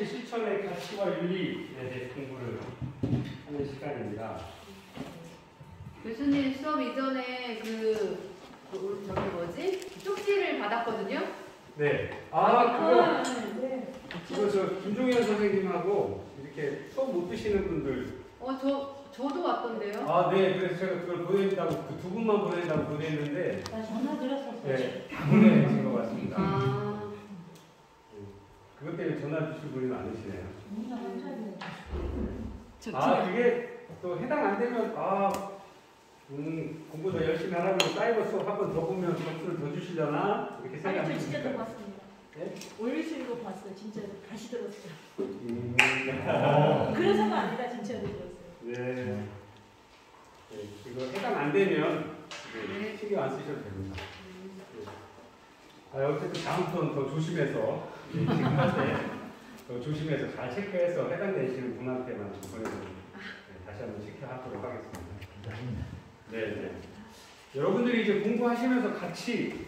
실천의 가치와 윤리에 대해 공부를 하는 시간입니다. 교수님 수업 이전에 저기 뭐지? 쪽지를 받았거든요? 네. 그거 저 김종현 선생님하고 이렇게 수업 못 드시는 분들. 저도 왔던데요? 네. 그래서 제가 그걸 보낸다고 그 두 분만 보낸다고 보냈는데. 나 전화 드렸었어요. 네. 다 보내신 것 같습니다. 그것 때문에 전화 주실 분이 많으시네요. 그게 또 해당 안 되면 공부 더 열심히 하라고 사이버 수업 한 번 더 보면 점수를 더 주시려나 이렇게 아니, 저 생각하시면 진짜 더 봤습니다. 네? 올리시는 거 봤어요. 진짜 다시 들었어요. 그래서가 아니라 진짜로 들었어요. 네. 이거 해당 안 되면 신경 안 쓰셔도 됩니다. 어쨌든 다음부터는 더 조심해서 지금 할 때 더 조심해서 잘 체크해서 해당되시는 분한테만 보내드립니다. 다시 한번 체크하도록 하겠습니다. 네. 여러분들이 이제 공부하시면서 가치,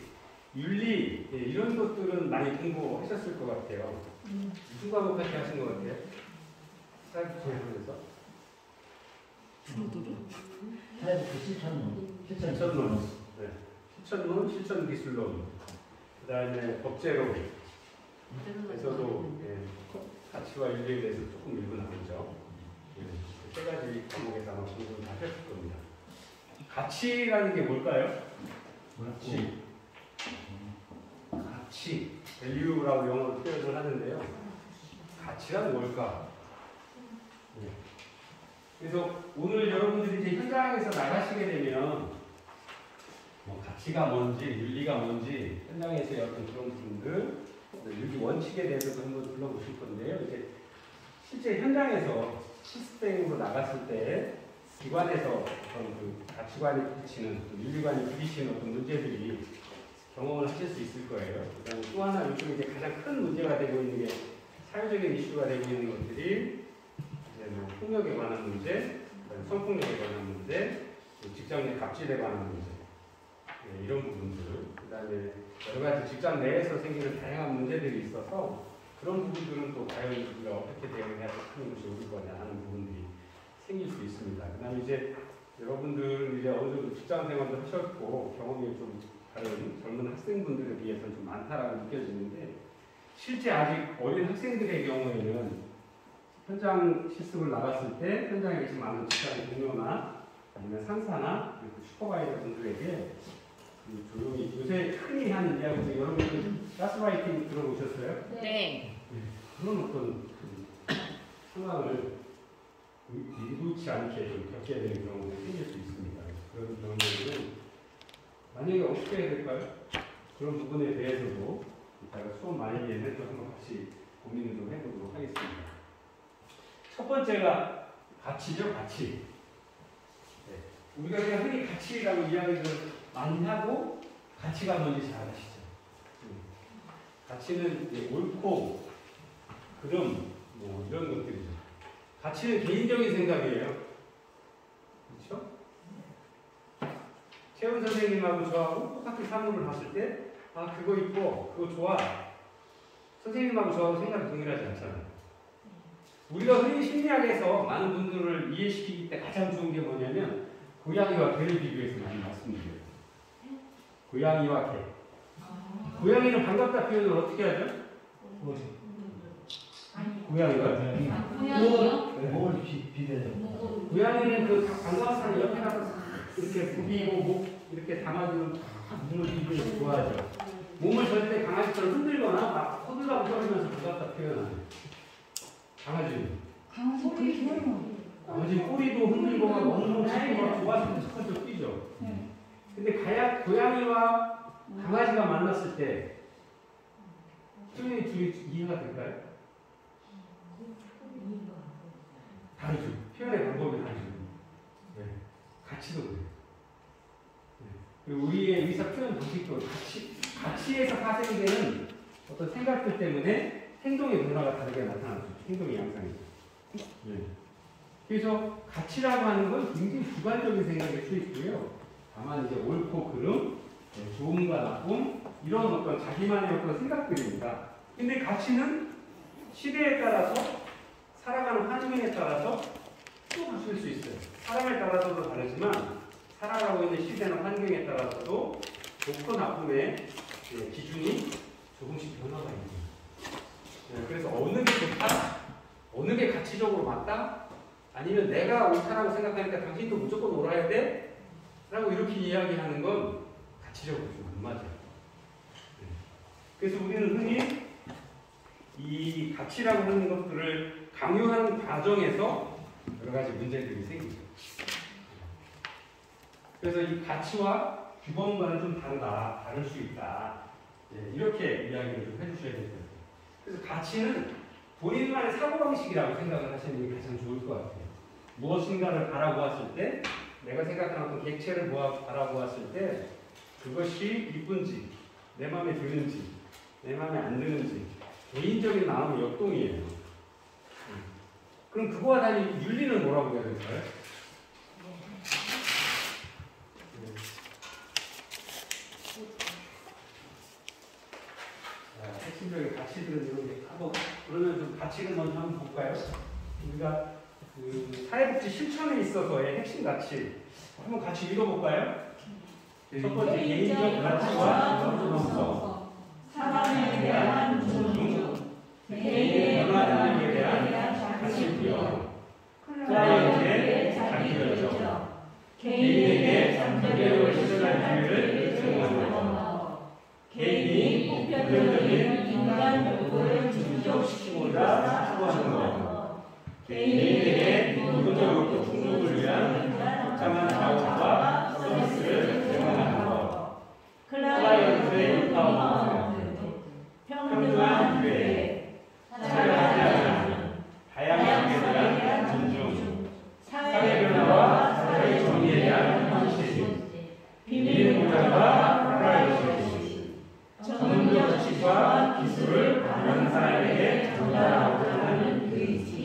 윤리 이런 것들은 많이 공부하셨을 것 같아요. 무슨 과목까지 하신 것 같아요? 사이버 공부에서? 실천론, 실천론, 실천기술론, 그 다음에 법제론, 에서도 가치와 윤리에 대해서 조금 일부 나오죠. 세 가지 과목에서 아마 공부를 다 하셨을 겁니다. 가치라는 게 뭘까요? 가치, value라고 영어로 표현을 하는데요. 가치란 뭘까? 그래서 오늘 여러분들이 이제 현장에서 나가시게 되면 가치가 뭔지, 윤리가 뭔지 현장에서의 어떤 그런 부분들, 윤리 원칙에 대해서도 한번 둘러보실 건데요. 이제 실제 현장에서 시스템으로 나갔을 때 기관에서 어떤 그 가치관이 부딪히는, 윤리관이 부딪히는 어떤 문제들이 경험을 하실 수 있을 거예요. 그다음에 또 하나 요즘 이제 가장 큰 문제가 되고 있는 게 사회적인 이슈가 되고 있는 것들이 이제 폭력에 관한 문제, 성폭력에 관한 문제, 직장 내 갑질에 관한 문제, 이런 부분들, 그 다음에 여러 가지 직장 내에서 생기는 다양한 문제들이 있어서 그런 부분들은 또 과연 우리가 어떻게 대응해야 하는 것이 옳을 거냐 하는 부분들이 생길 수 있습니다. 그 다음에 이제 여러분들은 이제 어느 정도 직장 생활도 하셨고 경험이 좀 다른 젊은 학생분들에 비해서는 좀 많다라고 느껴지는데 실제 아직 어린 학생들의 경우에는 현장 실습을 나갔을 때 현장에 계신 많은 직장 동료나 아니면 상사나 슈퍼바이저 분들에게 조용히 요새 흔히 하는 이야기인데 여러분들 가스라이팅 들어보셨어요? 네. 그런 어떤 상황을 의도치 않게 좀 겪게 되는 경우가 생길 수 있습니다. 그런 경우에는 만약에 어떻게 해야 될까요? 그런 부분에 대해서도 이따가 수업 마무리에는 또 한번 같이 고민을 좀 해보도록 하겠습니다. 첫 번째가 가치죠, 가치. 우리가 그냥 흔히 가치라고 이야기를 많이 하고 가치가 뭔지 잘 아시죠? 가치는 이제 옳고 그름 이런 것들이죠. 가치는 개인적인 생각이에요. 그렇죠? 최훈 선생님하고 저하고 똑같은 사물을 봤을 때 그거 이뻐, 그거 좋아. 선생님하고 저하고 생각이 동일하지 않잖아요. 우리가 흔히 심리학에서 많은 분들을 이해시키기 때 가장 좋은 게 뭐냐면 고양이와 개를 비교해서 많이 말씀드려요. 고양이와 개. 고양이는 반갑다 표현을 어떻게 하죠? 고양이가? 목을 비벼요. 고양이는 그 반가운 사람 옆에 가서 이렇게 부비고 목 이렇게 담아주는 몸을 비비는 좋아하죠. 몸을 절대 강아지처럼 흔들거나 막 서둘러고 떨리면서 반갑다 표현하는 강아지는. 강아지 그게 좋아요. 강아지 꼬리도 흔들고 막 엉덩이 치고 막 좋아서 척척 뛰죠. 근데 고양이와 강아지가 만났을 때 표현이 둘이 이해가 될까요? 다르죠. 표현의 방법이 다르죠. 가치도 그래요. 그리고 우리의 의사 표현 방식도 가치에서 파생되는 어떤 생각들 때문에 행동의 변화가 다르게 나타나죠. 행동의 양상이죠. 그래서 가치라고 하는 건 굉장히 주관적인 생각일 수 있고요. 다만 이제 옳고 그름, 좋음과 나쁨 이런 어떤 자기만의 어떤 생각들입니다. 근데 가치는 시대에 따라서 살아가는 환경에 따라서 또 바뀔 수 있어요. 사람에 따라서도 다르지만 살아가고 있는 시대나 환경에 따라서도 좋고 나쁨의 기준이 조금씩 변화가 있는 거예요. 그래서 어느 게 좋다? 어느 게 가치적으로 맞다? 아니면 내가 옳다라고 생각하니까 당신도 무조건 옳아야 돼? 라고 이렇게 이야기하는 건 가치적으로 좀 안 맞아요. 그래서 우리는 흔히 이 가치라고 하는 것들을 강요하는 과정에서 여러 가지 문제들이 생기죠. 그래서 이 가치와 규범과는 좀 다를 수 있다. 이렇게 이야기를 좀 해주셔야 될 것 같아요. 그래서 가치는 본인만의 사고방식이라고 생각을 하시는 게 가장 좋을 것 같아요. 무엇인가를 바라보았을 때, 내가 생각하는 어떤 객체를 바라보았을 때, 그것이 이쁜지, 내 마음에 드는지, 내 마음에 안 드는지, 개인적인 마음의 역동이에요. 그럼 그거와 달리 윤리는 뭐라고 해야 될까요? 핵심적인 가치들은 이런 게 하고, 그러면 좀 가치를 먼저 한번 볼까요? 우리가 그 사회복지 실천에 있어서의 핵심 가치 한번 같이 읽어볼까요? 첫 번째 개인적 가치와 존엄성, 사람에 대한 존중, 개인의 변화 능력에 대한 가치 부여, 클라이언트의 자기 결정, 개인에게 장점을 실현할 기회를 제공하는 것, 개인이 보편적인 인간 요구를 충족시키고자 추구하는 것, 개인에게 인본적으로 충족을 위한 적당한 자원과 서비스를 제공하는 것, 클라이언트의 인파워먼트, 평등한 기회, 차별하지 않는 다양성에 대한 존중, 사회 변화와 사회 정의에 대한 헌신, 비밀 보장과 프라이버시, 전문적 지식과 기술을 다른 사람에게 전달하고자 하는 의지.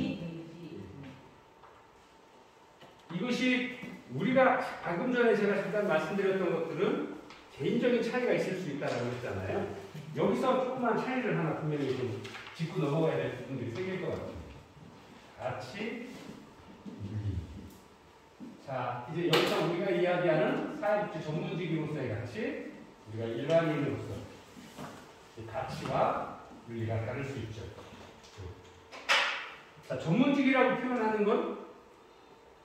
이것이 우리가 방금 전에 제가 잠깐 말씀드렸던 것들은 개인적인 차이가 있을 수 있다고 했잖아요. 여기서 조그만 차이를 하나 분명히 좀 짚고 넘어가야 될 부분들이 생길 것 같아요. 가치, 윤리. 자, 이제 여기서 우리가 이야기하는 사회복지 전문직으로서의 가치, 우리가 일반인으로서 가치와 윤리가 다를 수 있죠. 자, 전문직이라고 표현하는 건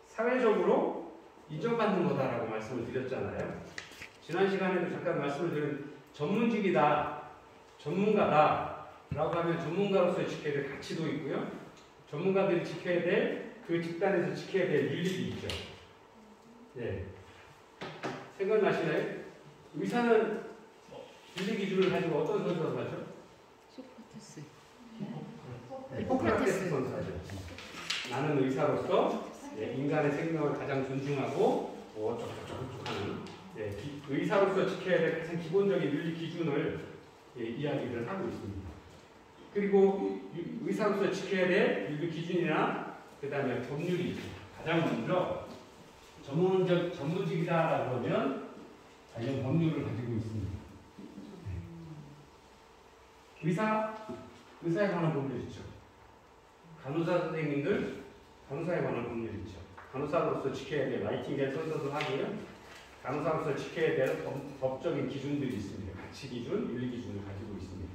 사회적으로 인정받는 거다라고 말씀을 드렸잖아요. 지난 시간에도 잠깐 말씀을 드린 전문직이다, 전문가다 라고 하면 전문가로서 지켜야 될 가치도 있고요. 전문가들이 지켜야 될, 그 집단에서 지켜야 될 윤리도 있죠. 네. 생각나시나요? 의사는 윤리 기준을 가지고 어떤 선수를 하죠? 소크라테스. 소크라테스 선수하죠. 나는 의사로서 인간의 생명을 가장 존중하고 어쩌고저쩌고 하는 의사로서 지켜야 될 가장 기본적인 윤리 기준을 이야기를 하고 있습니다. 그리고 의사로서 지켜야 될 윤리 기준이나 그 다음에 법률이 있죠. 가장 먼저 전문직이다라고 하면 관련 법률을 가지고 있습니다. 의사에 관한 법률 있죠. 간호사 선생님들 간호사에 관한 법률 있죠. 간호사로서 지켜야 될 라이팅에 써서도 하고요. 간호사로서 지켜야 될 법적인 기준들이 있습니다. 가치 기준, 윤리 기준을 가지고 있습니다.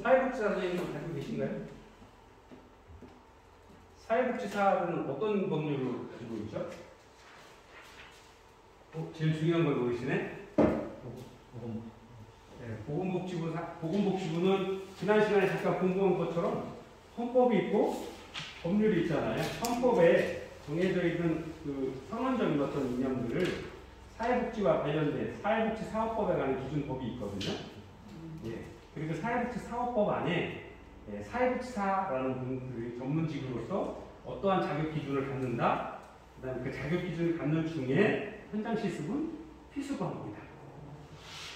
사회복지사 선생님도 가지고 계신가요? 사회복지사는 어떤 법률을 가지고 있죠? 제일 중요한 걸 모르시네? 보건복지부는 지난 시간에 잠깐 공부한 것처럼 헌법이 있고 법률이 있잖아요. 헌법에 정해져 있는 그 선언적인 어떤 이념들을 사회복지와 관련된 사회복지사업법에 관한 기준법이 있거든요. 그리고 사회복지사업법 안에 사회복지사라는 분들이 전문직으로서 어떠한 자격 기준을 갖는다. 그 다음에 그 자격 기준을 갖는 중에 현장 실습은 필수 과목이다.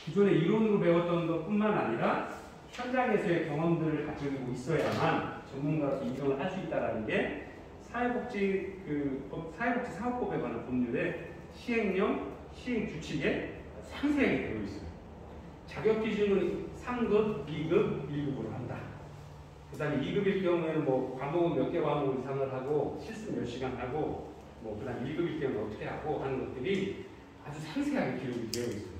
기존에 이론으로 배웠던 것뿐만 아니라 현장에서의 경험들을 가지고 있어야만 전문가로서 인정을 할 수 있다는 게 사회복지사업법에 관한 법률의 시행령, 시행 규칙에 상세하게 되어 있어요. 자격 기준은 3급, 2급, 1급으로 한다. 그 다음에 2급일 경우에는 뭐 과목은 몇 개 과목 이상을 하고 실습 몇 시간 하고 뭐 그 다음에 1급일 경우는 어떻게 하고 하는 것들이 아주 상세하게 기록이 되어 있어요.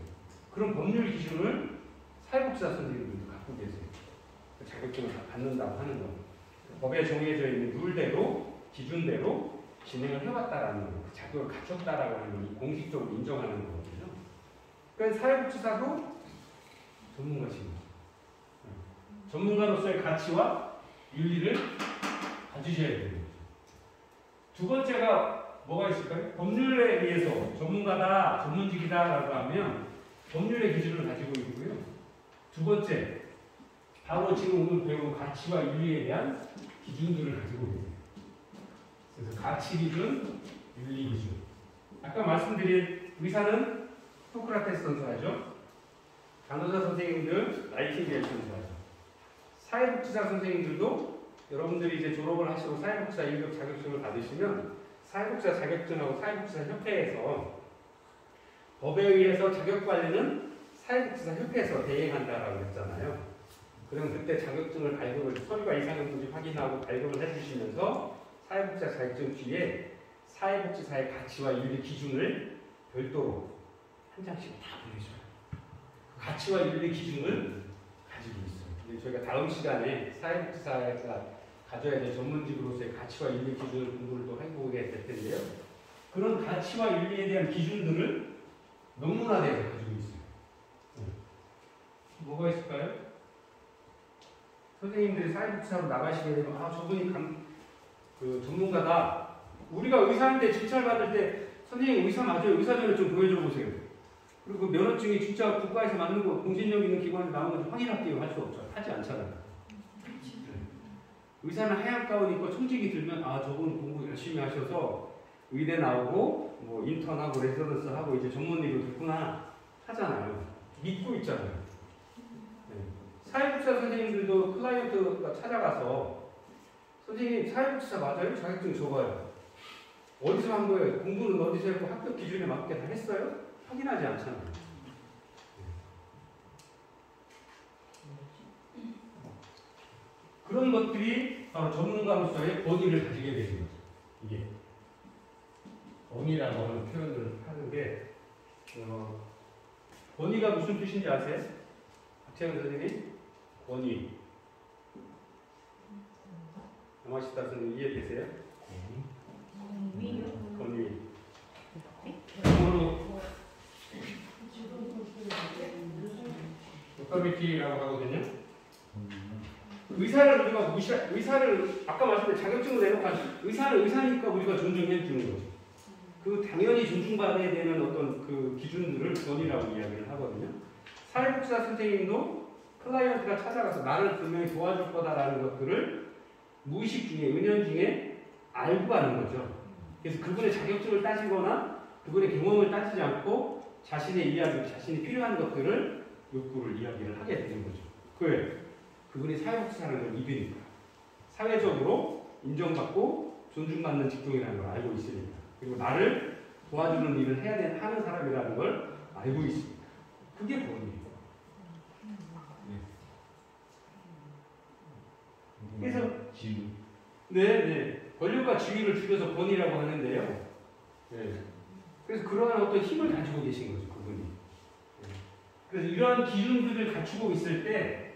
그런 법률 기준을 사회복지사 선생님들도 갖고 계세요. 자격증을 다 받는다고 하는 거. 법에 정해져 있는 룰대로 기준대로 진행을 해왔다라는 거, 그 자격을 갖췄다라고 하는 걸 공식적으로 인정하는 거거든요. 그러니까 사회복지사도 전문가십니다. 전문가로서의 가치와 윤리를 가지셔야 됩니다. 두 번째가 뭐가 있을까요? 법률에 의해서 전문가다, 전문직이다라고 하면 법률의 기준을 가지고 있고요. 두 번째, 바로 지금 오늘 배운 가치와 윤리에 대한 기준들을 가지고 있습니다. 그래서 가치 기준, 윤리 기준. 아까 말씀드린 의사는 소크라테스 선수하죠. 간호사 선생님들 나이팅게일 선수하죠. 사회복지사 선생님들도 여러분들이 이제 졸업을 하시고 사회복지사 1급 자격증을 받으시면 사회복지사 자격증하고 사회복지사 협회에서 법에 의해서 자격 관리는 사회복지사 협회에서 대행한다라고 했잖아요. 그럼 그때 자격증을 발급을 서류가 이상형인지 확인하고 발급을 해주시면서 사회복지사 자격증 뒤에 사회복지사의 가치와 윤리 기준을 별도로 한 장씩 다 보내줘요. 그 가치와 윤리 기준을 가지고 있어요. 근데 저희가 다음 시간에 사회복지사가 가져야 될 전문직으로서의 가치와 윤리 기준을 공부를 또 해보게 될 텐데요. 그런 가치와 윤리에 대한 기준들을 논문화돼서 가지고 있어요. 뭐가 있을까요? 선생님들이 사회복지사로 나가시게 되면 저분이 그 전문가다. 우리가 의사한테 진찰받을 때 선생님 의사 맞아요. 의사전을 좀 보여줘 보세요. 그리고 그 면허증이 진짜 국가에서 맞는 거 공신력 있는 기관에서 나온 건지 확인할게요. 할 수 없죠. 하지 않잖아요. 의사는 하얀 가운 입고 청직이 들면 저분 공부 열심히 하셔서 의대 나오고 뭐 인턴하고 레지던스 하고 이제 전문의로 됐구나 하잖아요. 믿고 있잖아요. 사회복지사 선생님들도 클라이언트가 찾아가서 선생님 사회복지사 맞아요? 자격증 줘봐요. 어디서 한 거예요? 공부는 어디서 했고 학교 기준에 맞게 다 했어요? 확인하지 않잖아요. 그런 것들이 바로 전문가로서의 권위를 가지게 되는 거죠. 이게 권위라고 하는 표현을 하는 게 권위가 무슨 뜻인지 아세요? 박채영 선생님? 권위. 영화시다 선생님 이해되세요? 권위. 영어로 오토리티라고 하거든요. 의사를 아까 말씀드린 자격증을 내놓고 의사는 의사니까 우리가 존중해 주는 거죠. 그 당연히 존중받아야 되는 어떤 그 기준들을 권위라고 이야기를 하거든요. 사회복지사 선생님도 클라이언트가 찾아가서 나를 분명히 도와줄 거다라는 것들을 무의식 중에 은연중에 알고 하는 거죠. 그래서 그분의 자격증을 따지거나 그분의 경험을 따지지 않고 자신의 이야기, 자신이 필요한 것들을 욕구를 이야기를 하게 되는 거죠. 그분이 사회복지사라는 걸 믿으니까. 사회적으로 인정받고 존중받는 직종이라는 걸 알고 있으니까. 그리고 나를 도와주는 일을 하는 사람이라는 걸 알고 있습니다. 그게 권위예요. 그래서 권력과 지위를 줄여서 권위라고 하는데요. 그래서 그러한 어떤 힘을 가지고 계신 거죠, 그분이. 그래서 이러한 기준들을 갖추고 있을 때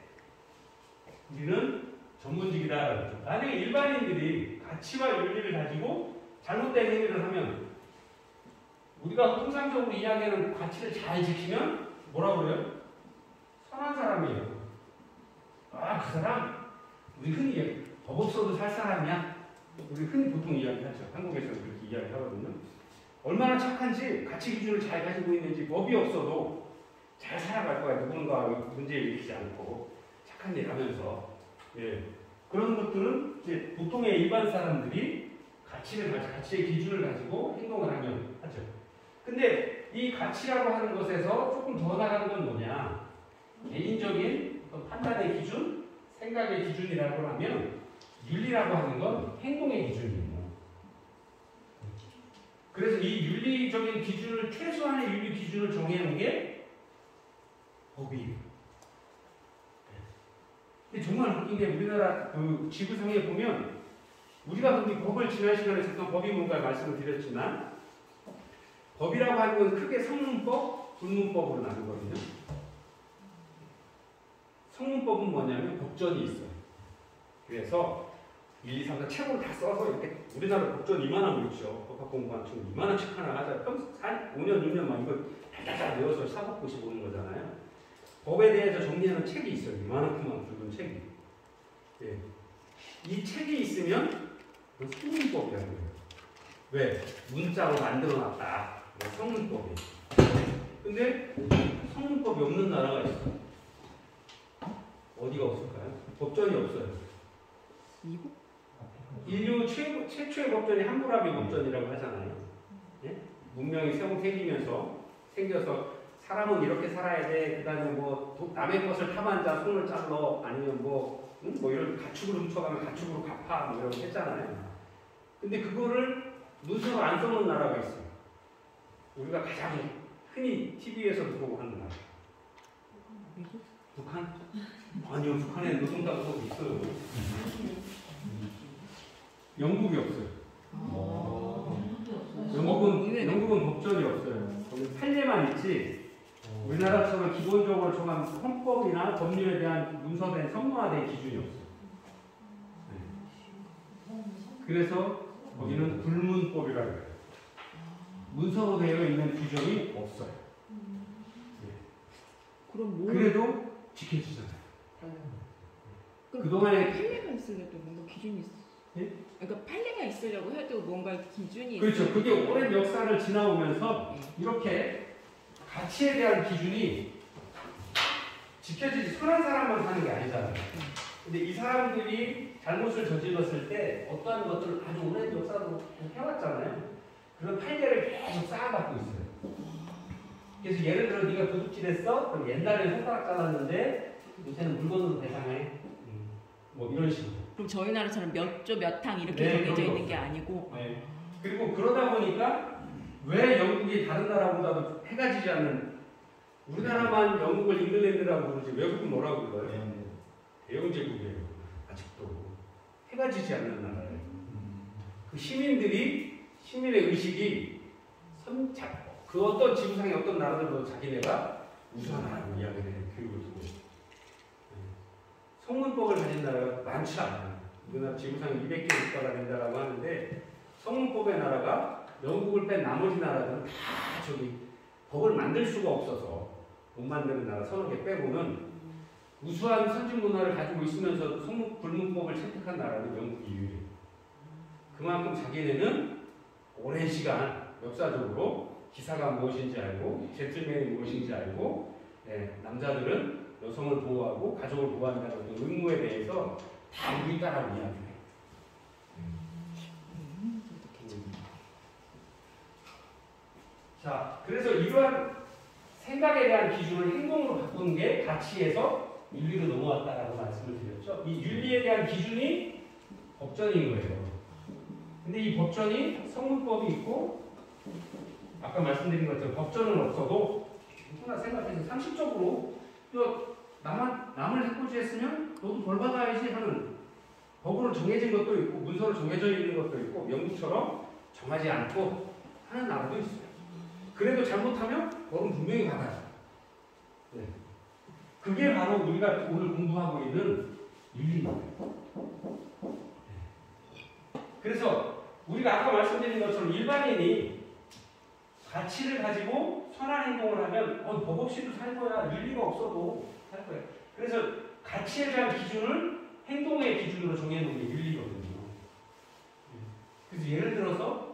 우리는 전문직이다. 만약에 일반인들이 가치와 윤리를 가지고 잘못된 행위를 하면 우리가 통상적으로 이야기하는 가치를 잘 지키면 뭐라고 그래요? 선한 사람이에요. 그 사람 우리 흔히 법 없어도 살 사람이야. 우리 흔히 보통 이야기하죠. 한국에서는 그렇게 이야기하거든요. 얼마나 착한지 가치 기준을 잘 가지고 있는지 법이 없어도 잘 살아갈 거야. 누군가 문제 일으키지 않고 착한 일 하면서 그런 것들은 이제 보통의 일반 사람들이 가치의 기준을 가지고 행동을 하면 하죠. 근데 이 가치라고 하는 것에서 조금 더 나가는 건 뭐냐? 개인적인 어떤 판단의 기준, 생각의 기준이라고 하면 윤리라고 하는 건 행동의 기준이에요. 그래서 이 윤리적인 기준을 최소한의 윤리 기준을 정해놓은 게 법이에요. 근데 정말 웃긴 게 우리나라 그 지구상에 보면 우리가 그 법을 지난 시간에 잠깐 법이 뭔가 말씀을 드렸지만 법이라고 하는 건 크게 성문법, 불문법으로 나누거든요. 성문법은 뭐냐면 법전이 있어요. 그래서 1, 2, 3, 4 책으로 다 써서 이렇게 우리나라 법전 이만한 거 있죠. 법학 공부한 친구 이만한 책 하나 하자. 5년, 6년 막 이거 달달달 외워서 사법고시 보는 거잖아요. 법에 대해서 정리하는 책이 있어요. 이만큼만 굵은 책이. 예. 이 책이 있으면 성문법이라는 거예요. 왜? 문자로 만들어놨다. 성문법이. 근데 성문법이 없는 나라가 있어요. 어디가 없을까요? 법전이 없어요. 미국? 인류 최초의 법전이 함무라비 법전이라고 하잖아요. 예? 문명이 생겨서 사람은 이렇게 살아야 돼. 그다음에 뭐 남의 것을 탐한 자 손을 잘러 아니면 뭐 이런 가축을 훔쳐가면 가축으로 갚아 뭐 이런 거 했잖아요. 근데 그거를 문서로 안 써놓은 나라가 있어요. 우리가 가장 흔히 TV에서 보고 하는 나라. 미국? 북한? 아니요, 북한에 노동당국이 있어요. 영국이 없어요. 영국은 법전이 없어요. 거기 판례만 있지. 우리나라처럼 기본적으로 정한 헌법이나 법률에 대한 문서된 성문화된 기준이 없어요. 네. 그래서 거기는 불문법이라고 해요. 문서로 되어 있는 규정이 없어요. 네. 그럼 그래도 지켜지잖아요. 그동안에 판례가 있으려도 뭔가 기준이 있어. 예? 그러니까 판례가 있으려고 해도 뭔가 기준이 그렇죠. 그게 오랜 역사를 지나오면서 이렇게 가치에 대한 기준이 지켜지지 선한 사람만 사는 게 아니잖아요. 근데 이 사람들이 잘못을 저질렀을 때 어떠한 것들을 아주 오랜 역사로 해왔잖아요. 그런 판례를 계속 쌓아갖고 있어요. 그래서 예를 들어 네가 도둑질했어? 그럼 옛날에 손가락 잘랐는데 요새는 물건으로 배상해. 뭐 이런 식으로. 그럼 저희 나라처럼 몇 조 몇 항 이렇게 네, 정해져 그런 있는 거 게 아니고 네. 그리고 그러다 보니까 왜 영국이 다른 나라보다도 해가 지지 않는 우리나라만 영국을 잉글랜드라고 부르지 외국은 뭐라고 불러요? 대영제국이에요. 아직도 해가 지지 않는 나라예요. 그 시민의 의식이 그 어떤 지구상의 어떤 나라들도 자기네가 우수하다고 이야기를 해요. 교육을 두고. 성문법을 가진 나라가 많지 않아요. 우리나라 지구상에 200개 국가가 된다라고 하는데 성문법의 나라가 영국을 뺀 나머지 나라들은 다 법을 만들 수가 없어서 못 만드는 나라 서너 개 빼고는 우수한 선진 문화를 가지고 있으면서 불문법을 채택한 나라는 영국이 유일해요. 그만큼 자기네는 오랜 시간 역사적으로 기사가 무엇인지 알고 젠틀맨이 무엇인지 알고 남자들은 여성을 보호하고 가족을 보호한다는 어떤 의무에 대해서 다 우리 따라고 이야기해요. 자, 그래서 이러한 생각에 대한 기준을 행동으로 바꾸는 게 가치에서 윤리로 넘어왔다라고 말씀을 드렸죠. 이 윤리에 대한 기준이 법전인 거예요. 근데 이 법전이 성문법이 있고 아까 말씀드린 것처럼 법전은 없어도 누구나 생각해서 상식적으로 남을 해코지했으면 너도 벌 받아야지 하는 법으로 정해진 것도 있고 문서로 정해져 있는 것도 있고 영국처럼 정하지 않고 하는 나라도 있어요. 그래도 잘못하면 벌은 분명히 받아요. 네. 그게 바로 우리가 오늘 공부하고 있는 윤리입니다. 그래서 우리가 아까 말씀드린 것처럼 일반인이 가치를 가지고 선한 행동을 하면 법 없이도 살 거야. 윤리가 없어도 살 거야. 그래서 가치에 대한 기준을 행동의 기준으로 정해놓은 게 윤리거든요. 그래서 예를 들어서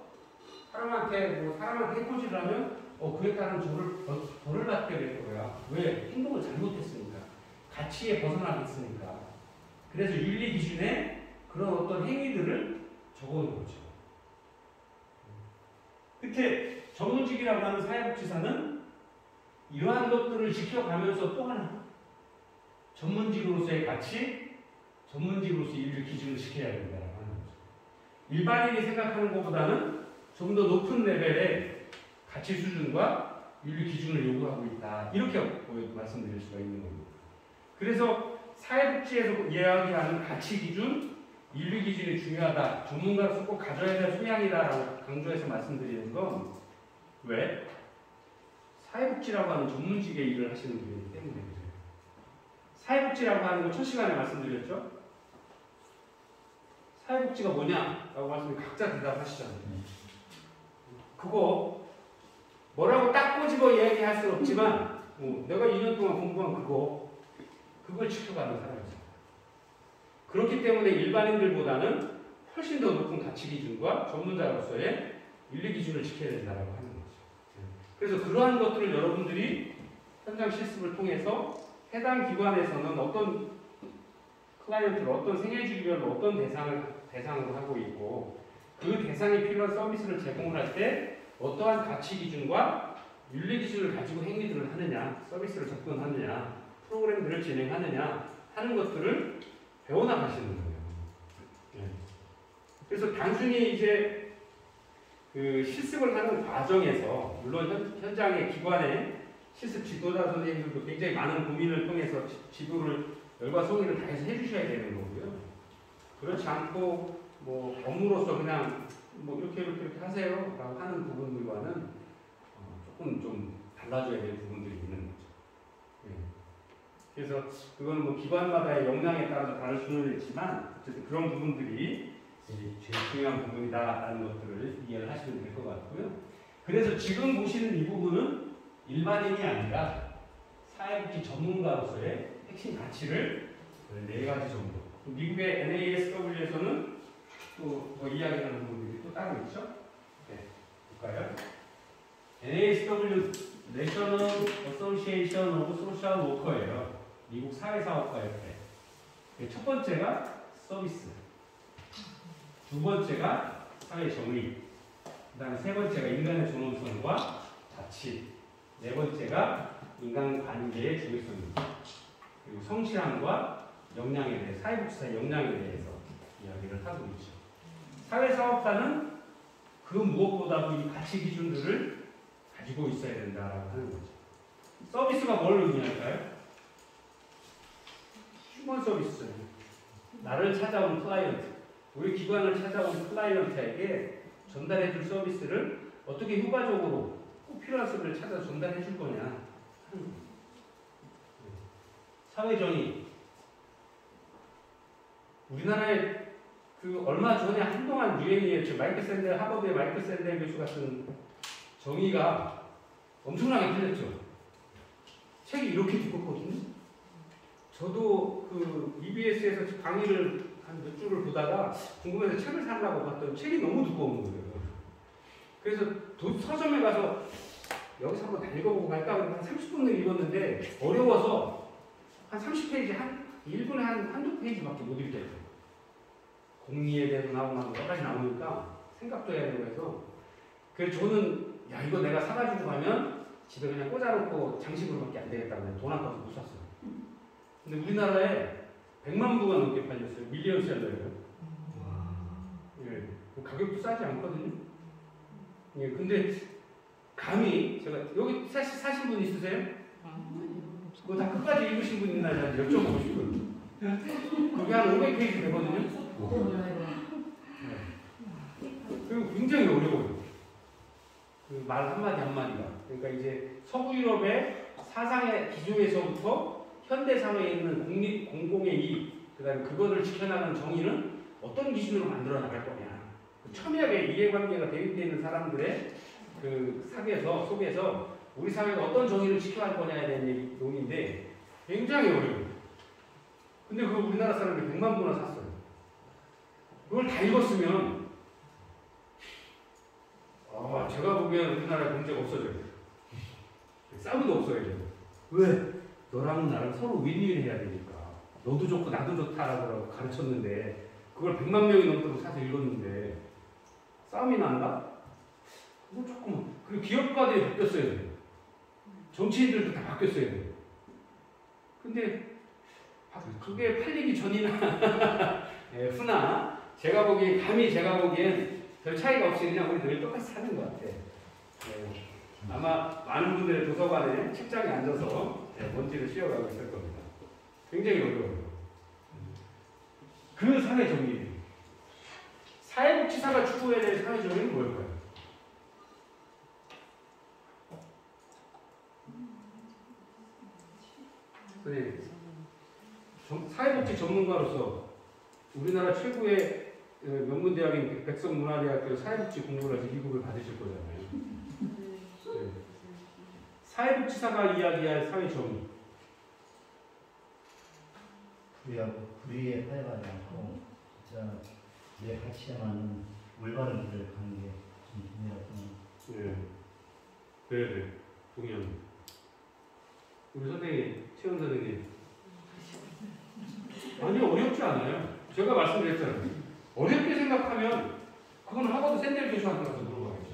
사람한테 해코지를 하면 그에 따른 벌을 받게 될 거야. 왜? 행동을 잘못했으니까. 가치에 벗어나겠으니까. 그래서 윤리 기준에 그런 어떤 행위들을 적어놓은 거죠. 끝에 전문직이라고 하는 사회복지사는 이러한 것들을 지켜가면서 또 하나 전문직으로서의 가치, 전문직으로서의 윤리 기준을 지켜야 된다고 하는 거죠. 일반인이 생각하는 것보다는 좀 더 높은 레벨의 가치 수준과 윤리 기준을 요구하고 있다. 이렇게 말씀드릴 수가 있는 겁니다. 그래서 사회복지에서 이야기하는 가치 기준, 인류 기준이 중요하다. 전문가로서 꼭 가져야 될 소양이다라고 강조해서 말씀드리는 건 왜? 사회복지라고 하는 전문직의 일을 하시는 분이기 때문에 그래요. 사회복지라고 하는 거 첫 시간에 말씀드렸죠? 사회복지가 뭐냐라고 말씀을 각자 대답하시잖아요. 그거 뭐라고 딱 꼬집어 이야기할 수는 없지만 내가 2년 동안 공부한 그걸 지켜가는 사람이잖아요. 그렇기 때문에 일반인들보다는 훨씬 더 높은 가치 기준과 전문자로서의 인류 기준을 지켜야 된다고 하는 거죠. 그래서 그러한 것들을 여러분들이 현장 실습을 통해서 해당 기관에서는 어떤 클라이언트를 어떤 생애주기별로 어떤 대상으로 하고 있고 그 대상이 필요한 서비스를 제공을 할 때 어떠한 가치 기준과 윤리 기준을 가지고 행위들을 하느냐, 서비스를 접근하느냐, 프로그램들을 진행하느냐 하는 것들을 배워나가시는 거예요. 네. 그래서 단순히 이제 그 실습을 하는 과정에서 물론 현장의 기관의 실습 지도자 선생님들도 굉장히 많은 고민을 통해서 지도를 열과 성의를 다해서 해주셔야 되는 거고요. 그렇지 않고 뭐 업무로서 그냥 뭐 이렇게 하세요 라고 하는 부분들과는 조금 좀 달라져야 될 부분들이 있는 거죠. 네. 그래서 그건 뭐 기관마다의 역량에 따라서 다를 수는 있지만 어쨌든 그런 부분들이 제일 중요한 부분이다라는 것들을 이해를 하시면 될 것 같고요. 그래서 지금 보시는 이 부분은 일반인이 아니라 사회복지 전문가로서의 핵심 가치를 4가지 정도. 미국의 NASW에서는 또 뭐 이야기하는 부분들이 또 따로 있죠. 네, 볼까요? NASW National Association of Social Worker예요. 미국 사회사업가협회. 첫 번째가 서비스, 두 번째가 사회 정의, 그 다음에 세 번째가 인간의 존엄성과 가치, 네 번째가 인간관계의 중요성입니다. 그리고 성실함과 역량에 대해, 사회복지사의 역량에 대해서 이야기를 하고 있죠. 사회사업가는 그 무엇보다도 이 가치 기준들을 가지고 있어야 된다라고 하는 거죠. 서비스가 뭘 의미할까요? 휴먼 서비스. 나를 찾아온 클라이언트, 우리 기관을 찾아온 클라이언트에게 전달해줄 서비스를 어떻게 효과적으로 꼭 필요한 서비스를 찾아서 전달해줄 거냐. 사회정의. 우리나라에 그 얼마 전에 한동안 유행이었죠. 하버드의 마이클 샌델 교수 같은 정의가 엄청나게 팔렸죠. 책이 이렇게 두껍거든요. 저도 그 EBS에서 강의를 한 몇 줄을 보다가 궁금해서 책을 사려고 봤더니 책이 너무 두꺼운 거예요. 그래서 서점에 가서 여기서 한번 다 읽어보고 갈까 하고 한 30분을 읽었는데 어려워서 한 30페이지, 1분에 한두 페이지밖에 못 읽겠어요. 공리에 대해서 나오고 여러 가지 나오니까 생각도 해야 되고 해서 그래서 저는 야 이거 내가 사가지고 가면 집에 그냥 꽂아놓고 장식으로밖에 안 되겠다고 그냥 돈 아까워서 못 샀어요. 근데 우리나라에 100만 부가 넘게 팔렸어요. 밀리언셀러예요. 예, 가격도 싸지 않거든요. 예, 근데 감히 제가 여기 사신 분 있으세요? 그거 다 끝까지 읽으신 분 있나 여쭤보고 싶어요. 그게 한 500페이지 되거든요. 그리고 굉장히 어려워요. 그 말 한마디 한마디가. 그러니까 이제 서구 유럽의 사상의 기준에서부터 현대 사회에 있는 공공의 이익, 그 다음에 그거를 지켜나가는 정의는 어떤 기준으로 만들어 나갈 거냐. 첨예하게 이해관계가 대립되어 있는 사람들의 그 속에서 우리 사회가 어떤 정의를 지켜야 할 거냐에 대한 논의인데 굉장히 어려워요. 근데 그걸 우리나라 사람들이 100만 부나 샀어요. 그걸 다 읽었으면 제가 보기엔 우리나라에 문제가 없어져요. 싸움도 없어야 돼요. 왜? 너랑 나랑 서로 윈윈 해야 되니까. 너도 좋고 나도 좋다라고 가르쳤는데 그걸 100만 명이 넘도록 사서 읽었는데 싸움이 난다? 그거 조금. 그리고 기업가들이 바뀌었어야 돼요. 정치인들도 다 바뀌었어야 돼요. 근데 그게 팔리기 전이나 후나 제가 보기엔 별 차이가 없이 그냥 우리 늘 똑같이 사는 것 같아. 아마 많은 분들의 도서관에 책장에 앉아서 먼지를 씌워가고 있을 겁니다. 굉장히 어려워요. 그 사회 정의예요. 사회복지사가 추구해야 될 사회 정의는 뭘까요? 네. 사회복지 전문가로서 우리나라 최고의 명문대학인 백석문화대학교 사회복지 공부를 해서 2급을 받으실 거잖아요. 네. 사회복지사가 이야기할 사회 정의. 불의에 파여가지 않고 진짜 내 가치에 맞는 올바른 길을 가는 게 좀 중요하고. 네, 동의합니다. 우리 선생님, 최원 선생님. 아니요, 어렵지 않아요. 제가 말씀드렸잖아요. 어렵게 생각하면 그건 하버드 샌델 교수한테 가서 물어봐야죠.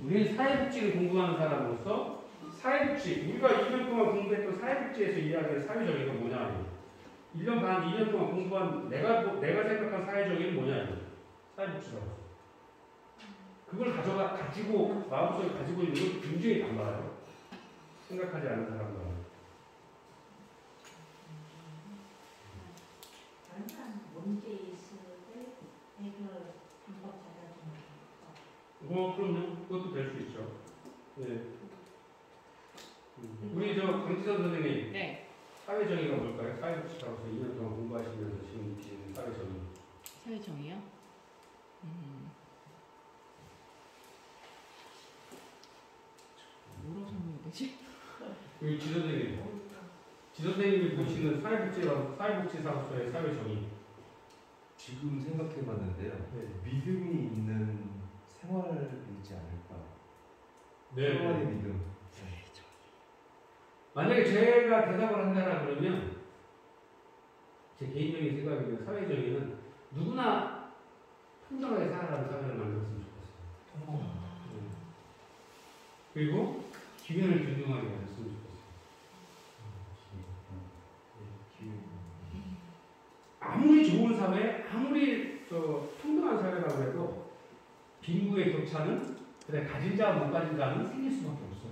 우리 사회복지를 공부하는 사람으로서 사회복지, 우리가 2년 동안 공부했던 사회복지에서 이야기할 사회정의가 뭐냐. 1년 반, 2년 동안 공부한 내가 생각한 사회정의는 뭐냐. 사회복지라고. 그걸 가지고 마음속에 가지고 있는 건 굉장히 달라요. 생각하지 않은 사람과. 문제 있을 때 해결 방법 찾아주는 그럼요. 그것도 될 수 있죠. 네. 우리 강지선 선생님. 네. 사회정의가 뭘까요? 사회복지사로서 2년 동안 공부하시면서 지금 느끼는 사회정의. 사회정의요? 뭐라고 설명해야 되지? 우리 지 선생님. 지 선생님이 보시는 사회복지사로서의 사회정의. 지금 생각해봤는데요. 믿음이 있는 생활이지 않을까. 생활의 믿음. 만약에 제가 대답을 한다라 그러면 제 개인적인 생각이면 사회정의는 누구나 평등하게 살아가는 사회를 만들었으면 좋겠어요. 그리고 기회를 균등하게 가졌으면 좋겠어요. 아무리 좋은 사회, 아무리 평등한 사회라고 해도 빈부의 격차는 가진 자와 못 가진 자는 생길 수밖에 없어요.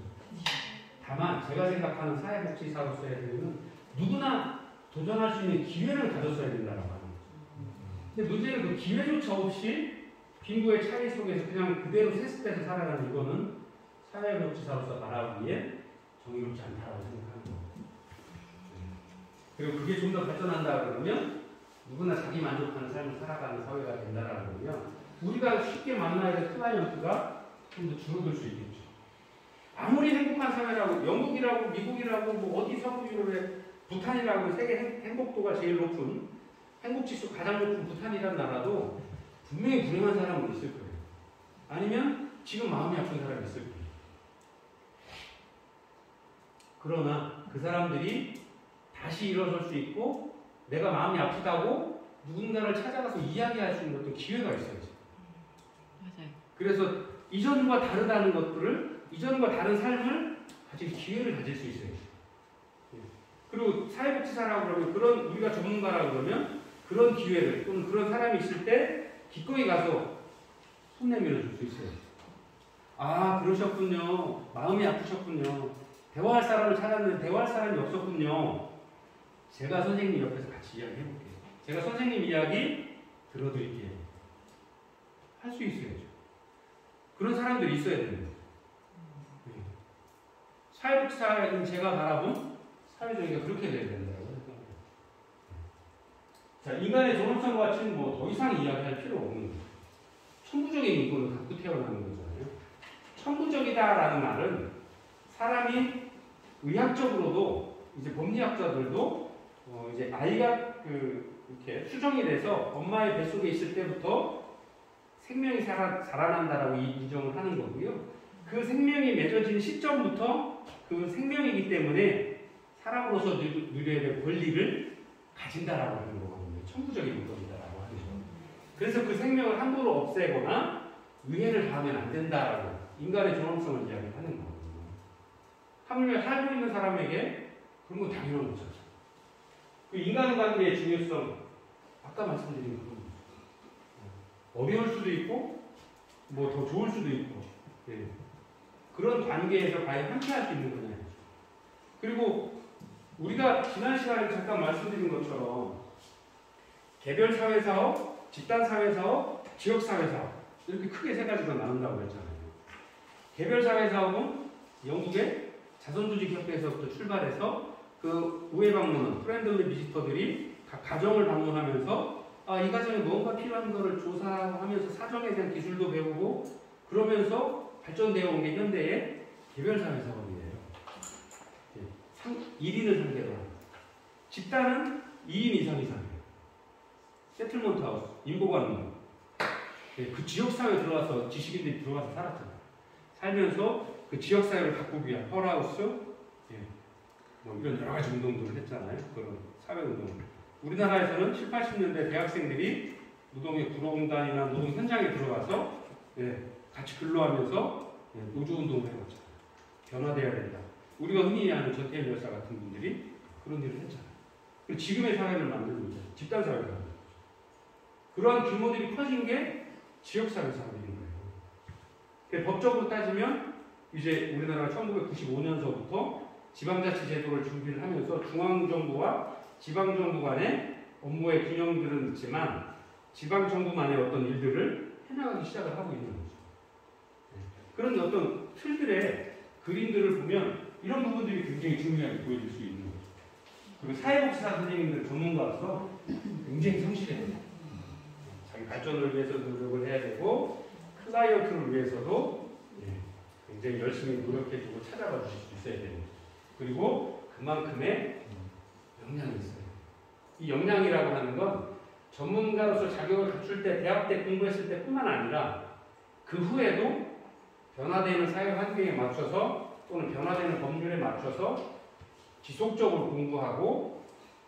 다만 제가 생각하는 사회복지사로서의 의미는 누구나 도전할 수 있는 기회를 가졌어야 된다고 하는 거죠. 근데 문제는 그 기회조차 없이 빈부의 차이 속에서 그냥 그대로 세습돼서 살아가는 이거는 사회복지사로서 바라보기에 정의롭지 않다고 생각하는 거예요. 그리고 그게 좀 더 발전한다 그러면 누구나 자기 만족하는 삶을 살아가는 사회가 된다라고 그러면 우리가 쉽게 만나야 될 클라이언트가 좀 더 줄어들 수 있겠죠. 아무리 행복한 사회라고 영국이라고 미국이라고 뭐 어디 서구 유럽의 부탄이라고 세계 행복도가 제일 높은 행복지수 가장 높은 부탄이라는 나라도 분명히 불행한 사람은 있을 거예요. 아니면 지금 마음이 아픈 사람이 있을 거예요. 그러나 그 사람들이 다시 일어설 수 있고 내가 마음이 아프다고 누군가를 찾아가서 이야기할 수 있는 어떤 기회가 있어야지. 맞아요. 그래서 이전과 다르다는 것들을 이전과 다른 삶을 가질 기회를 가질 수 있어요. 그리고 사회복지사라고 그러면 그런 우리가 전문가라고 그러면 그런 기회를 또는 그런 사람이 있을 때 기꺼이 가서 손 내밀어 줄 수 있어요. 아 그러셨군요. 마음이 아프셨군요. 대화할 사람을 찾았는데 대화할 사람이 없었군요. 제가 선생님 옆에서 같이 이야기 해볼게요. 제가 선생님 이야기 들어드릴게요. 할 수 있어야죠. 그런 사람들이 있어야 됩니다. 사회복지사는 제가 바라본 사회정의가 그렇게 돼야 된다고 생각합니다. 자, 인간의 존엄성과 가치는 뭐 더 이상 이야기할 필요 없는 거예요. 천부적인 인권을 갖고 태어나는 거잖아요. 천부적이다라는 말은 사람이 의학적으로도 이제 법리학자들도 이제 아이가 이렇게 수정이 돼서 엄마의 뱃속에 있을 때부터 생명이 살아난다라고 인정을 하는 거고요. 그 생명이 맺어진 시점부터 그 생명이기 때문에 사람으로서 누려야 될 권리를 가진다라고 하는 거거든요. 천부적인 인권이다라고 하죠. 그래서 그 생명을 함부로 없애거나 위해를 가하면 안 된다라고 인간의 존엄성을 이야기하는 거거든요. 하물며 살고 있는 사람에게 그런 건 당연한 거죠. 그 인간관계의 중요성, 아까 말씀드린 그런 어려울 수도 있고 뭐 더 좋을 수도 있고 그런 관계에서 과연 함께 할 수 있는 거냐. 그리고 우리가 지난 시간에 잠깐 말씀드린 것처럼 개별 사회 사업, 집단 사회 사업, 지역 사회 사업 이렇게 크게 세 가지로 나눈다고 했잖아요. 개별 사회 사업은 영국의 자선조직협회에서부터 출발해서 그 우회 방문은 프렌들리 비지터들이 각 가정을 방문하면서 이 가정에 뭔가 필요한 거를 조사하고 하면서 사정에 대한 기술도 배우고 그러면서 발전되어 온 게 현대의 개별 사회 사업이에요. 1인을 상대로 하는. 집단은 2인 이상이 사는. 세틀먼트 하우스, 인보관문. 그 지역사회에 들어가서 지식인들이 들어가서 살았잖아요. 살면서 그 지역사회를 바꾸기 위한 펄하우스, 뭐 이런 여러 가지 운동들을 했잖아요. 그런 사회운동. 우리나라에서는 7, 80년대 대학생들이 노동의 구로공단이나 노동 현장에 들어가서 같이 근로하면서 노조운동을 해왔잖아요. 변화되어야 된다. 우리가 흔히 아는 전태일 열사 같은 분들이 그런 일을 했잖아요. 그리고 지금의 사회를 만들고 있잖아요. 집단사회를 만들고 있죠. 그러한 규모들이 커진 게 지역사회 사업인 거예요. 법적으로 따지면 이제 우리나라가 1995년서부터 지방자치 제도를 준비를 하면서 중앙정부와 지방정부 간의 업무의 균형들은 있지만 지방정부만의 어떤 일들을 해나가기 시작을 하고 있는 거죠. 그런 어떤 틀들의 그림들을 보면 이런 부분들이 굉장히 중요하게 보여질 수 있는 거죠. 그리고 사회복지사 선생님들 전문가로서 굉장히 성실해요. 자기 발전을 위해서 노력을 해야 되고 클라이언트를 위해서도 굉장히 열심히 노력해주고 찾아봐 주실 수 있어야 되는 거죠. 그리고 그만큼의 역량이 있어요. 이 역량이라고 하는 건 전문가로서 자격을 갖출 때 대학 때 공부했을 때뿐만 아니라 그 후에도 변화되는 사회 환경에 맞춰서 또는 변화되는 법률에 맞춰서 지속적으로 공부하고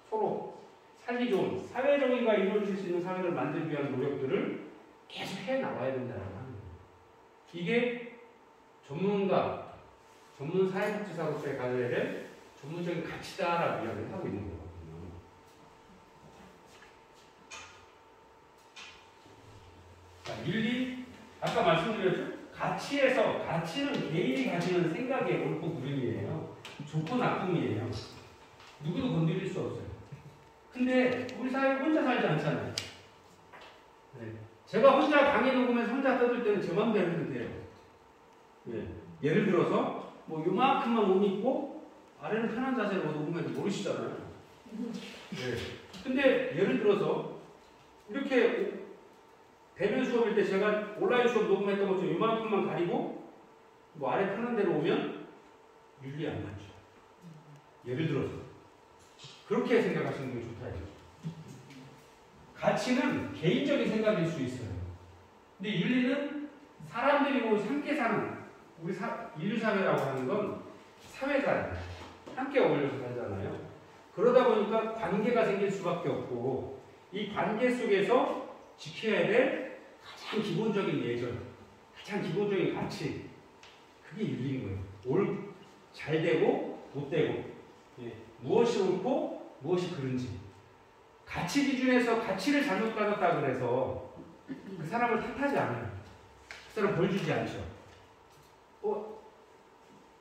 서로 살기 좋은 사회정의가 이루어질 수 있는 사회를 만들기 위한 노력들을 계속 해나가야 된다는 거예요. 이게 전문가, 전문 사회복지사로서의 가져야 될 전문적인 가치다라고 이야기를 하고 있는 거거든요. 자, 윤리, 아까 말씀드렸죠? 가치는 개인이 가지는 생각의 옳고 그름이에요. 좋고 나쁨이에요. 누구도 건드릴 수 없어요. 근데 우리 사회 혼자 살지 않잖아요. 제가 혼자 강의 녹음해서 혼자 떠들 때는 제 마음대로 해도 돼요. 예를 들어서 뭐 요만큼만 옷 입고 아래는 편한 자세로 녹음해도 모르시잖아요. 근데 예를 들어서 이렇게 대면 수업일 때 제가 온라인 수업 녹음했던 것처럼 요만큼만 가리고 뭐 아래 편한 데로 오면 윤리 안 맞죠. 예를 들어서 그렇게 생각하시는 게 좋다 이거죠. 가치는 개인적인 생각일 수 있어요. 근데 윤리는 사람들이 모두 함께 사는 우리 인류사회라고 하는 건 사회잖아요. 함께 어울려서 살잖아요. 그러다 보니까 관계가 생길 수밖에 없고 이 관계 속에서 지켜야 될 가장 기본적인 예절, 가장 기본적인 가치 그게 윤리인 거예요. 잘 되고 못 되고 무엇이 옳고 무엇이 그른지 가치 기준에서 가치를 잘못 가졌다 그래서 그 사람을 탓하지 않아요. 그 사람 벌 주지 않죠.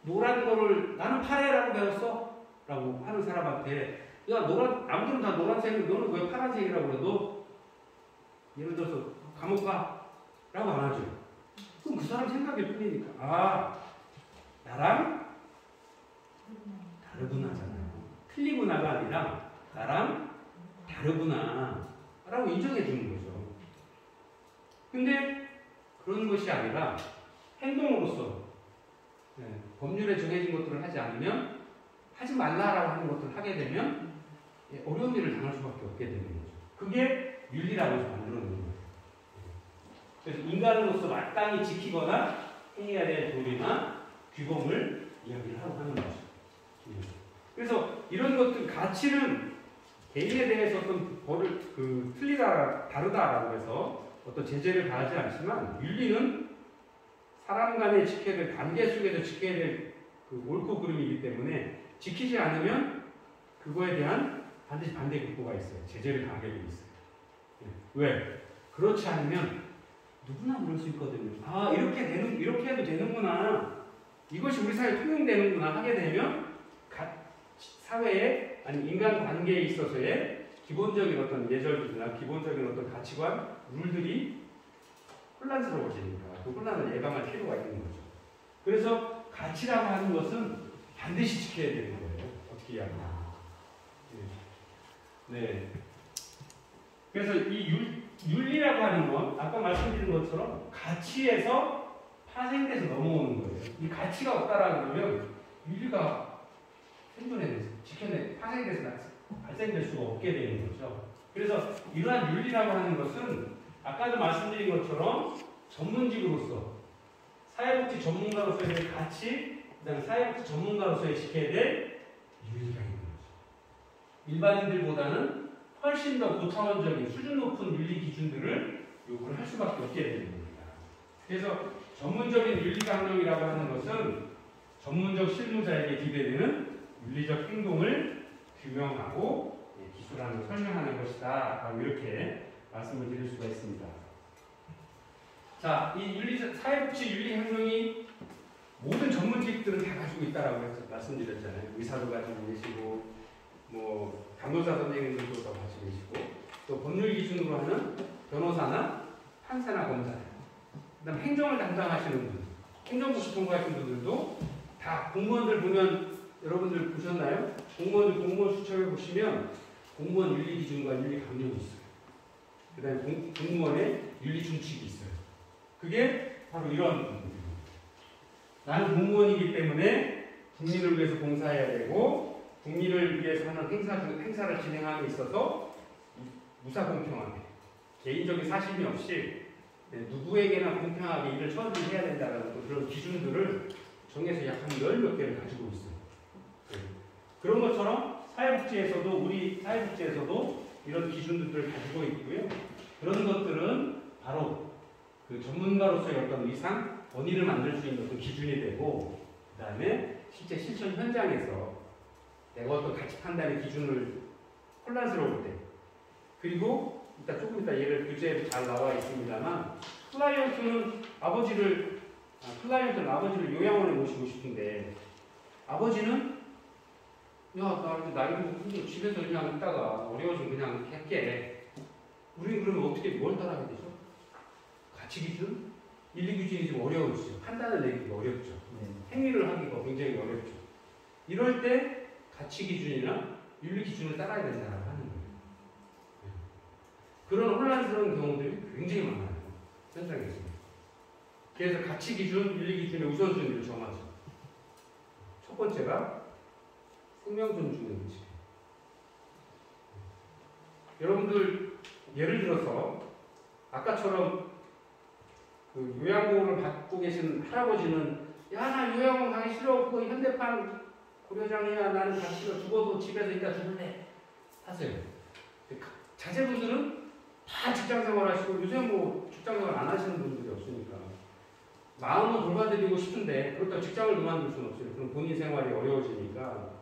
노란 거를 나는 파래라고 배웠어? 라고 하는 사람한테 야 아무들은 다 노란색인데 너는 왜 파란색이라고 그래? 너 예를 들어서 감옥 가 라고 안 하죠. 그럼 그 사람 생각일 뿐이니까 나랑 다르구나잖아요. 틀리구나가 아니라 나랑 다르구나 라고 인정해 주는 거죠. 근데 그런 것이 아니라 행동으로서 법률에 정해진 것들을 하지 않으면 하지 말라라고 하는 것들을 하게 되면 어려운 일을 당할 수밖에 없게 되는 거죠. 그게 윤리라고 해서 만들어 놓는 거예요. 그래서 인간으로서 마땅히 지키거나 해야 될 도리나 규범을 이야기를 하고 하는 거죠. 그래서 이런 것들 가치는 개인에 대해서 어떤 벌을 틀리다 다르다라고 해서 어떤 제재를 가하지 않지만 윤리는 사람 간에 지켜야 될 관계 속에서 지켜야 될 그 옳고 그름이기 때문에 지키지 않으면 그거에 대한 반드시 반대 극보가 있어요. 제재를 가하게 돼 있어요. 왜? 그렇지 않으면 누구나 그럴 수 있거든요. 이렇게 해도 되는구나. 이것이 우리 사회에 통용되는구나 하게 되면 사회에 아니 인간 관계에 있어서의 기본적인 어떤 예절이나 기본적인 어떤 가치관, 룰들이 혼란스러워지니까 그 혼란을 예방할 필요가 있는 거죠. 그래서 가치라고 하는 것은 반드시 지켜야 되는 거예요. 어떻게 이야기하면. 네. 그래서 이 윤리라고 하는 건 아까 말씀드린 것처럼 가치에서 파생돼서 넘어오는 거예요. 이 가치가 없다라고 그러면 윤리가 생존해내서 파생돼서 발생될 수가 없게 되는 거죠. 그래서 이러한 윤리라고 하는 것은 아까도 말씀드린 것처럼 전문직으로서 사회복지 전문가로서의 가치, 그다음에 사회복지 전문가로서의 지켜야 될 윤리가 있는 거죠. 일반인들보다는 훨씬 더 고차원적인 수준 높은 윤리 기준들을 요구를 할 수밖에 없게 되는 겁니다. 그래서 전문적인 윤리강령이라고 하는 것은 전문적 실무자에게 기대되는 윤리적 행동을 규명하고 기술하는 설명하는 것이다. 이렇게 말씀을 드릴 수가 있습니다. 자, 이 사회복지 윤리혁명이 모든 전문직들은 다 가지고 있다라고 말씀드렸잖아요. 의사도 가지고 계시고, 뭐 간호사 선생님들도 다 가지고 계시고, 또 법률 기준으로 하는 변호사나 판사나 검사, 그다음 행정을 담당하시는 분, 행정부시 통과하신 분들도 다 공무원들 보면 여러분들 보셨나요? 공무원 수첩에 보시면 공무원 윤리 기준과 윤리 강령이 있어요. 그다음에 공무원의 윤리 준칙이 있어요. 그게 바로 이런 부분입니다. 나는 공무원이기 때문에 국민을 위해서 봉사해야 되고 국민을 위해서 하는 행사를 진행함에 있어서 무사공평하게 개인적인 사심이 없이 누구에게나 공평하게 일을 처리해야 된다는 그런 기준들을 정해서 약 한 10몇 개를 가지고 있어요. 그런 것처럼 사회복지에서도 우리 사회복지에서도 이런 기준들을 가지고 있고요. 그런 것들은 바로 그 전문가로서의 어떤 의상, 권위를 만들 수 있는 어떤 기준이 되고, 그 다음에 실제 실천 현장에서 내가 어떤 가치 판단의 기준을 혼란스러울 때, 그리고 조금 이따 얘를 교재에 잘 나와 있습니다만, 클라이언트는 아버지를 요양원에 모시고 싶은데, 아버지는 야, 나 나이도 집에서 그냥 있다가 어려워지면 그냥 할게. 우리는 그러면 어떻게 뭘 따라야 되죠? 가치 기준? 윤리 기준이 좀 어려우시죠. 판단을 내기가 어렵죠. 행위를 하기가 굉장히 어렵죠. 이럴 때 가치 기준이나 윤리 기준을 따라야 된다고 하는 거예요. 그런 혼란스러운 경우들이 굉장히 많아요. 현장에서. 그래서 가치 기준, 윤리 기준의 우선순위를 정하죠. 첫 번째가 생명 존중의 의식. 여러분들 예를 들어서 아까처럼 그 요양보호를 받고 계신 할아버지는 야, 나 요양원 가기 싫어. 그거 현대판 고려장이야. 나는 가기 싫어. 죽어도 집에서 있다 죽을래. 하세요. 자제분들은 다 직장생활 하시고 요새 뭐 직장생활 안 하시는 분들이 없으니까 마음은 돌봐드리고 싶은데 그렇다고 직장을 그만둘 수는 없어요. 그럼 본인 생활이 어려워지니까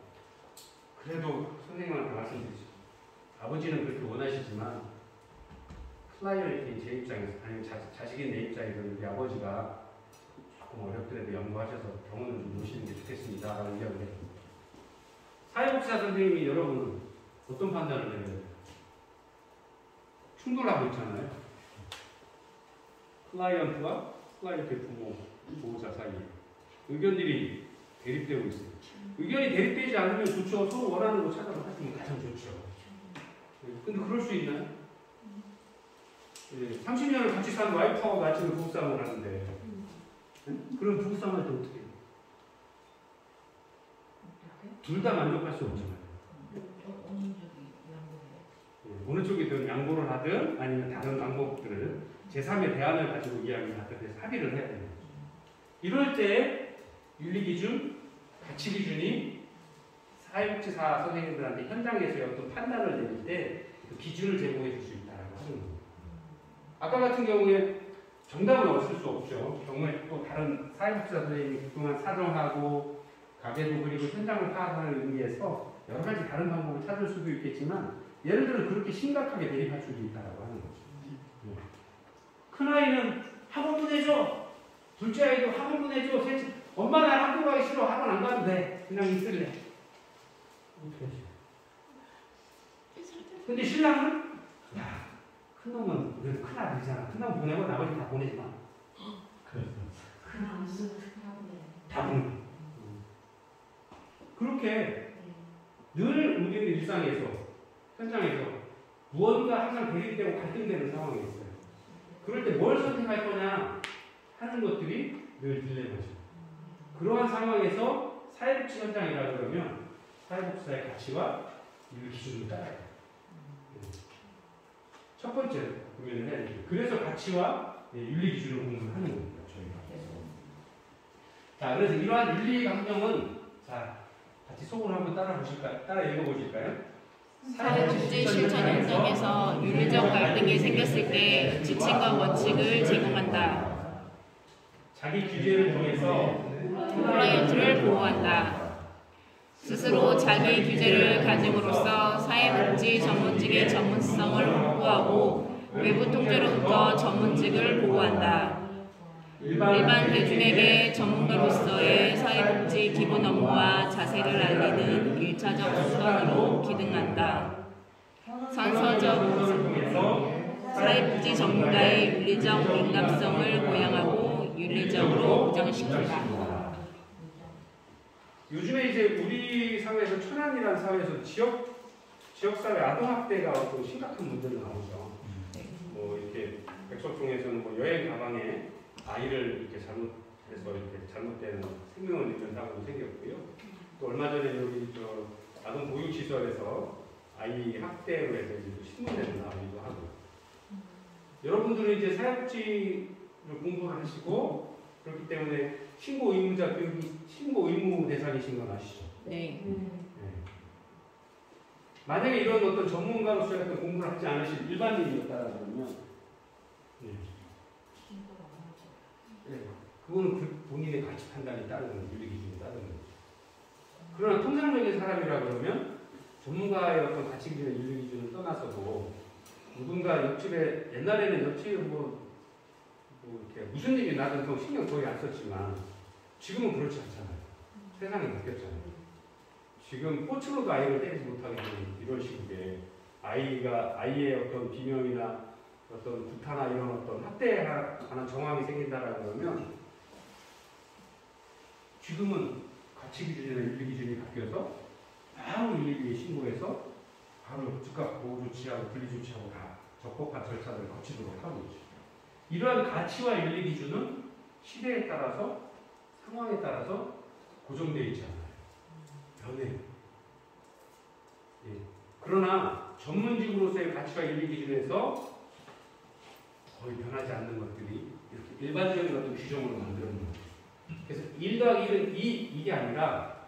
그래도 선생님한테 말씀드리죠. 아버지는 그렇게 원하시지만 클라이언트인 제 입장에서 아니면 자식인 내 입장에서 우리 아버지가 조금 어렵더라도 연구하셔서 병원을 좀 모시는 게 좋겠습니다. 라는 이야기를 했습니다. 사회복지사 선생님이 여러분은 어떤 판단을 내려야 돼요? 충돌하고 있잖아요. 클라이언트와 클라이언트의 부모, 보호자 사이에 의견들이 대립되고 있어요. 의견이 대립되지 않으면 좋죠. 서로 원하는 거 찾아서 하시면 가장 좋죠. 근데 그럴 수 있나요? 30년을 같이 산 와이프하고 같이 부부싸움을 하는데 그럼 부부싸움할 때 어떻게 해요? 둘 다 만족할 수 없잖아요. 어느 쪽이든 양보를 하든 아니면 다른 방법들을 제3의 대안을 가지고 이야기를 하든 해서 합의를 해야 되는 거죠. 이럴 때 윤리기준, 가치기준이 사회복지사 선생님들한테 현장에서의 어떤 판단을 내릴 때 그 기준을 제공해 줄 수 있다고 하는 거예요. 아까 같은 경우에 정답은 없을 수 없죠. 경우에 또 다른 사회복지사 선생님이 그동안 사정하고 가계도 그리고 현장을 파악하는 의미에서 여러 가지 다른 방법을 찾을 수도 있겠지만 예를 들어 그렇게 심각하게 대립할 수도 있다고 하는 거죠. 큰아이는 학원 보내줘. 둘째 아이도 학원 보내줘. 엄마 나 학교 가기 싫어. 학원 안 가도 돼. 그냥 있을래. 어떻게 하지? 근데 신랑은 야, 큰 놈은 그래도 큰 아들이잖아. 큰 놈 보내고 나머지 다 보내지 마. 그래서 그럼 무슨 하고요. 다 보내. 그렇게 늘 우리는 일상에서 현장에서 무언가 항상 대립되고 갈등되는 상황이 있어요. 그럴 때 뭘 선택할 거냐 하는 것들이 늘 딜레마죠. 그러한 상황에서 사회복지 현장이라 그러면 사회복지사의 가치와 윤리 기준을 따라야 돼요. 첫 번째 고민을 해야 돼요. 그래서 가치와 윤리 기준을 공부하는 겁니다. 저희가. 자, 그래서 이러한 윤리 강령은 자 같이 속으로 한번 따라 읽어보실까요? 사회복지 실천 현장에서 윤리적 갈등이 생겼을 때 지침과 원칙을 제공한다. 자기 규제를 통해서 클라이언트를 보호한다. 스스로 자기 규제를 가짐으로써 사회복지 전문직의 전문성을 확보하고 외부 통제로부터 전문직을 보호한다. 일반 대중에게 전문가로서의 사회복지 기본 업무와 자세를 알리는 1차적 수단으로 기능한다. 선서적 사회복지 전문가의 윤리적 민감성을 보양하고 윤리적으로 보장시킨다. 요즘에 이제 우리 사회에서 천안이라는 사회에서 지역사회 아동학대가 어떤 심각한 문제로 나오죠. 뭐 이렇게 백석동에서는 뭐 여행 가방에 아이를 이렇게 잘못해서 이렇게 잘못된 생명을 잃는 사고도 생겼고요. 또 얼마 전에 여기 저 아동 보육시설에서 아이 학대로 해서 이제 신문에도 나오기도 하고. 여러분들은 이제 사회복지를 공부를 하시고 그렇기 때문에 신고 의무자 교육, 신고 의무 대상이신 건 아시죠? 네. 만약에 이런 어떤 전문가로서의 어떤 공부를 하지 않으신 일반인이었다면, 그거는 그 본인의 가치 판단이 따르는 윤리 기준이 따르는 거죠. 그러나 통상적인 사람이라 그러면 전문가의 어떤 가치 기준의 윤리 기준을 떠나서도 누군가 옆집에 옛날에는 옆집에 뭐 이렇게 무슨 일이 나든 또 신경 거의 안 썼지만 지금은 그렇지 않잖아요. 세상이 바뀌었잖아요. 지금 꽃으로도 아이를 때리지 못하게 되는 이런 시국에 아이의 어떤 비명이나 어떤 구타나 이런 어떤 학대에 관한 정황이 생긴다라고 그러면 지금은 가치 기준이나 윤리 기준이 바뀌어서 바로 112에 신고해서 바로 즉각 보호 조치하고 분리 조치하고 다 적법한 절차를 거치도록 하고 있죠. 이러한 가치와 윤리 기준은 시대에 따라서 상황에 따라서 고정되어 있지 않아요. 변해요. 예. 그러나 전문직으로서의 가치와 윤리 기준에서 거의 변하지 않는 것들이 이렇게 일반적인 어떤 규정으로 만들어놓은 거예요. 그래서 1 더하기 1은 이게 아니라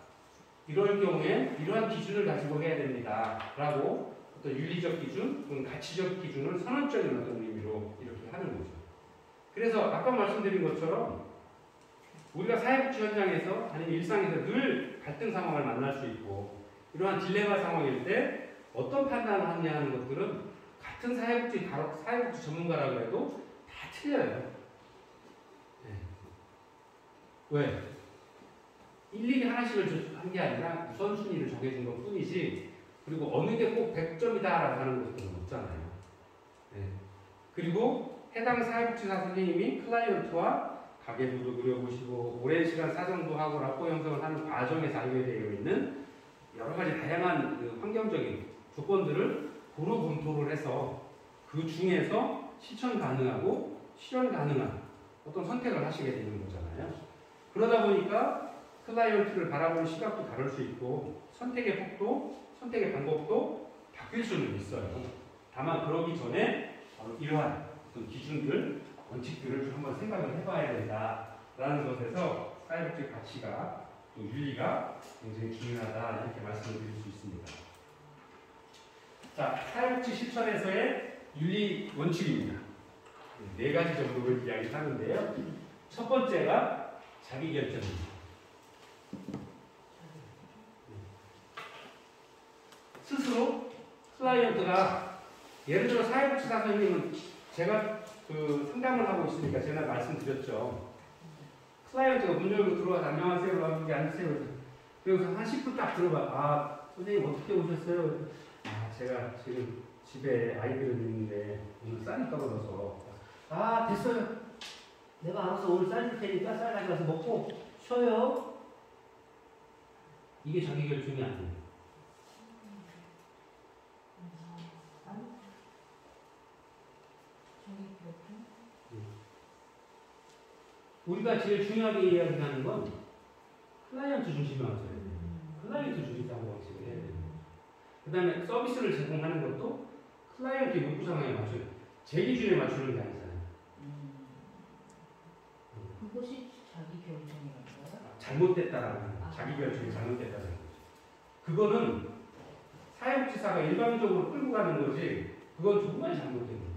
이럴 경우에 이러한 기준을 가지고 해야 됩니다. 라고 어떤 윤리적 기준, 또는 가치적 기준을 선언적인 어떤 의미로 이렇게 하는 거죠. 그래서 아까 말씀드린 것처럼 우리가 사회복지 현장에서 아니면 일상에서 늘 갈등 상황을 만날 수 있고 이러한 딜레마 상황일 때 어떤 판단을 하느냐 하는 것들은 같은 사회복지 전문가라고 해도 다 틀려요. 네. 왜? 일일이 하나씩을 한 게 아니라 우선순위를 정해준 것 뿐이지 그리고 어느 게 꼭 100점이다라고 하는 것들은 없잖아요. 네. 그리고 해당 사회복지사 선생님이 클라이언트와 가계부도 그려보시고 오랜 시간 사정도 하고 라포 형성을 하는 과정에서 알게되어 있는 여러 가지 다양한 그 환경적인 조건들을 고루 검토를 해서 그 중에서 실천 가능하고 실현 가능한 어떤 선택을 하시게 되는 거잖아요. 그러다 보니까 클라이언트를 바라보는 시각도 다를 수 있고 선택의 폭도, 선택의 방법도 바뀔 수는 있어요. 다만 그러기 전에 바로 이러한 어떤 기준들, 원칙들을 한번 생각을 해봐야 된다라는 것에서 사회복지 가치가 또 윤리가 굉장히 중요하다 이렇게 말씀을 드릴 수 있습니다. 자, 사회복지 실천에서의 윤리 원칙입니다. 4가지 정도를 이야기하는데요. 첫 번째가 자기결정입니다. 스스로 클라이언트가 예를 들어 사회복지사 선생님은 제가 그 상담을 하고 있으니까 제가 말씀드렸죠. 클라이언트가 문 열고 들어와서 안녕하세요 하고 여기 앉으세요. 그래서 한 10분 딱 들어봐. 아 선생님 어떻게 오셨어요? 아 제가 지금 집에 아이들은 있는데 오늘 쌀이 떨어져서 아 됐어요. 내가 알아서 오늘 쌀 줄 테니까 쌀 가져가서 먹고 쉬어요. 이게 자기 결정이 아니에요. 우리가 제일 중요하게 이야기하는 건 클라이언트 중심으로 하셔야 돼요. 클라이언트 중심으로 방식을 해야 돼요. 그 다음에 서비스를 제공하는 것도 클라이언트 요구 상황에 맞춰요. 제 기준에 맞추는 게 아니잖아요. 그것이 자기 결정이라는 거야? 잘못됐다라는 거예요. 자기 결정이 잘못됐다는 거죠. 그거는 사회복지사가 일방적으로 끌고 가는 거지 그건 정말 잘못된 거예요.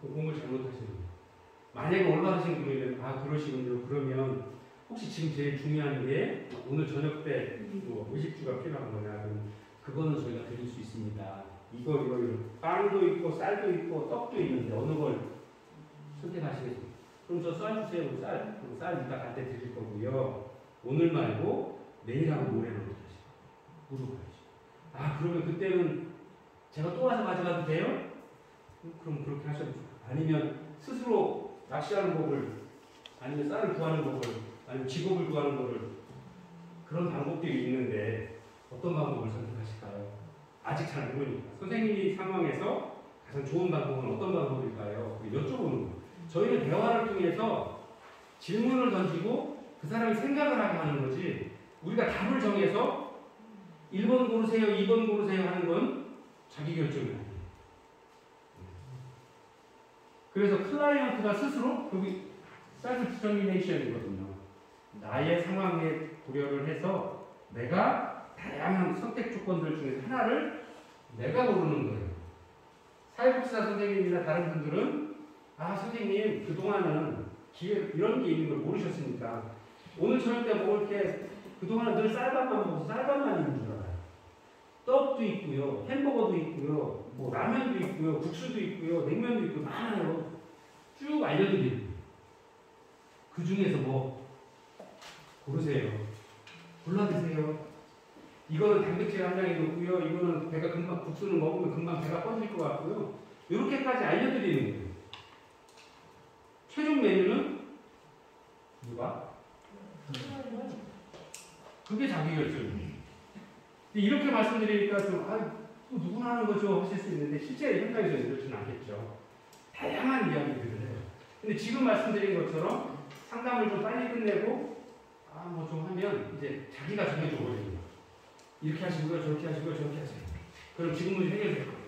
공을 잘못하시는 거예요. 만약에 올바르신 분이면 아 그러시군요. 그러면 혹시 지금 제일 중요한 게 오늘 저녁 때 뭐 의식주가 필요한 거냐 그러면 그거는 저희가 드릴 수 있습니다. 이거 빵도 있고 쌀도 있고 떡도 있는데 어느 걸 선택하시겠습니까? 그럼 저 쌀 주세요. 쌀 이따 갈 때 드릴 거고요. 오늘 말고 내일하고 모레는 어떻게 하시고 물어봐야죠. 아 그러면 그때는 제가 또 와서 가져가도 돼요? 그럼 그렇게 하셔도 좋고 아니면 스스로 낚시하는 법을 아니면 쌀을 구하는 법을 아니면 직업을 구하는 법을 그런 방법들이 있는데 어떤 방법을 선택하실까요? 아직 잘 모르니까 선생님이 상황에서 가장 좋은 방법은 어떤 방법일까요? 여쭤보는 거예요. 저희는 대화를 통해서 질문을 던지고 그 사람이 생각을 하게 하는 거지 우리가 답을 정해서 1번 고르세요, 2번 고르세요 하는 건 자기 결정이 아니에요. 그래서 클라이언트가 스스로 여기 셀프 디터미네이션이거든요. 나의 상황에 고려를 해서 내가 다양한 선택 조건들 중에 하나를 내가 고르는 거예요. 사회복지사 선생님이나 다른 분들은 아 선생님 그동안은 이런 게 있는 걸 모르셨으니까 오늘 저녁 때 먹을 게 그동안은 늘 쌀밥만 먹어서 쌀밥만 있는 줄 알아요. 떡도 있고요, 햄버거도 있고요, 뭐 라면도 있고요, 국수도 있고요, 냉면도 있고 많아요. 쭉 알려드립니다. 그 중에서 뭐 고르세요. 골라 드세요. 이거는 단백질 함량이 높고요. 이거는 배가 금방 국수를 먹으면 금방 배가 꺼질 것 같고요. 이렇게까지 알려드리는 거예요. 최종 메뉴는 누가? 그게 자기 결정이에요. 이렇게 말씀드리니까 좀 또 누구나 하는 거죠 하실 수 있는데 실제 현장에서는 그렇지는 않겠죠. 다양한 이야기들을 해요. 근데 지금 말씀드린 것처럼 상담을 좀 빨리 끝내고 뭐 좀 하면 이제 자기가 정해줘 버립니다. 이렇게 하시고요, 저렇게 하시고요, 저렇게 하세요. 그럼 지금 문제 해결될 거예요.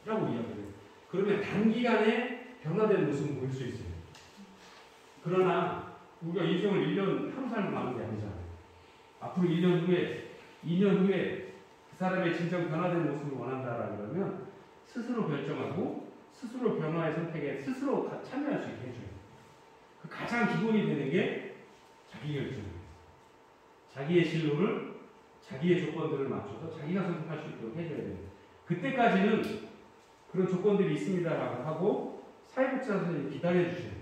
라고 이야기해요. 그러면 단기간에 변화된 모습을 보일 수 있어요. 그러나 우리가 인생을 1년 하루 살고 마는 게 아니잖아요. 앞으로 1년 후에, 2년 후에 그 사람의 진정 변화된 모습을 원한다라면 스스로 결정하고 스스로 변화의 선택에 스스로 참여할 수 있게 해줘요. 그 가장 기본이 되는 게 자기 결정이에요. 자기의 진로를 자기의 조건들을 맞춰서 자기가 선택할 수 있도록 해줘야 돼요. 그때까지는 그런 조건들이 있습니다라고 하고 사회복지사 선생님이 기다려주셔요.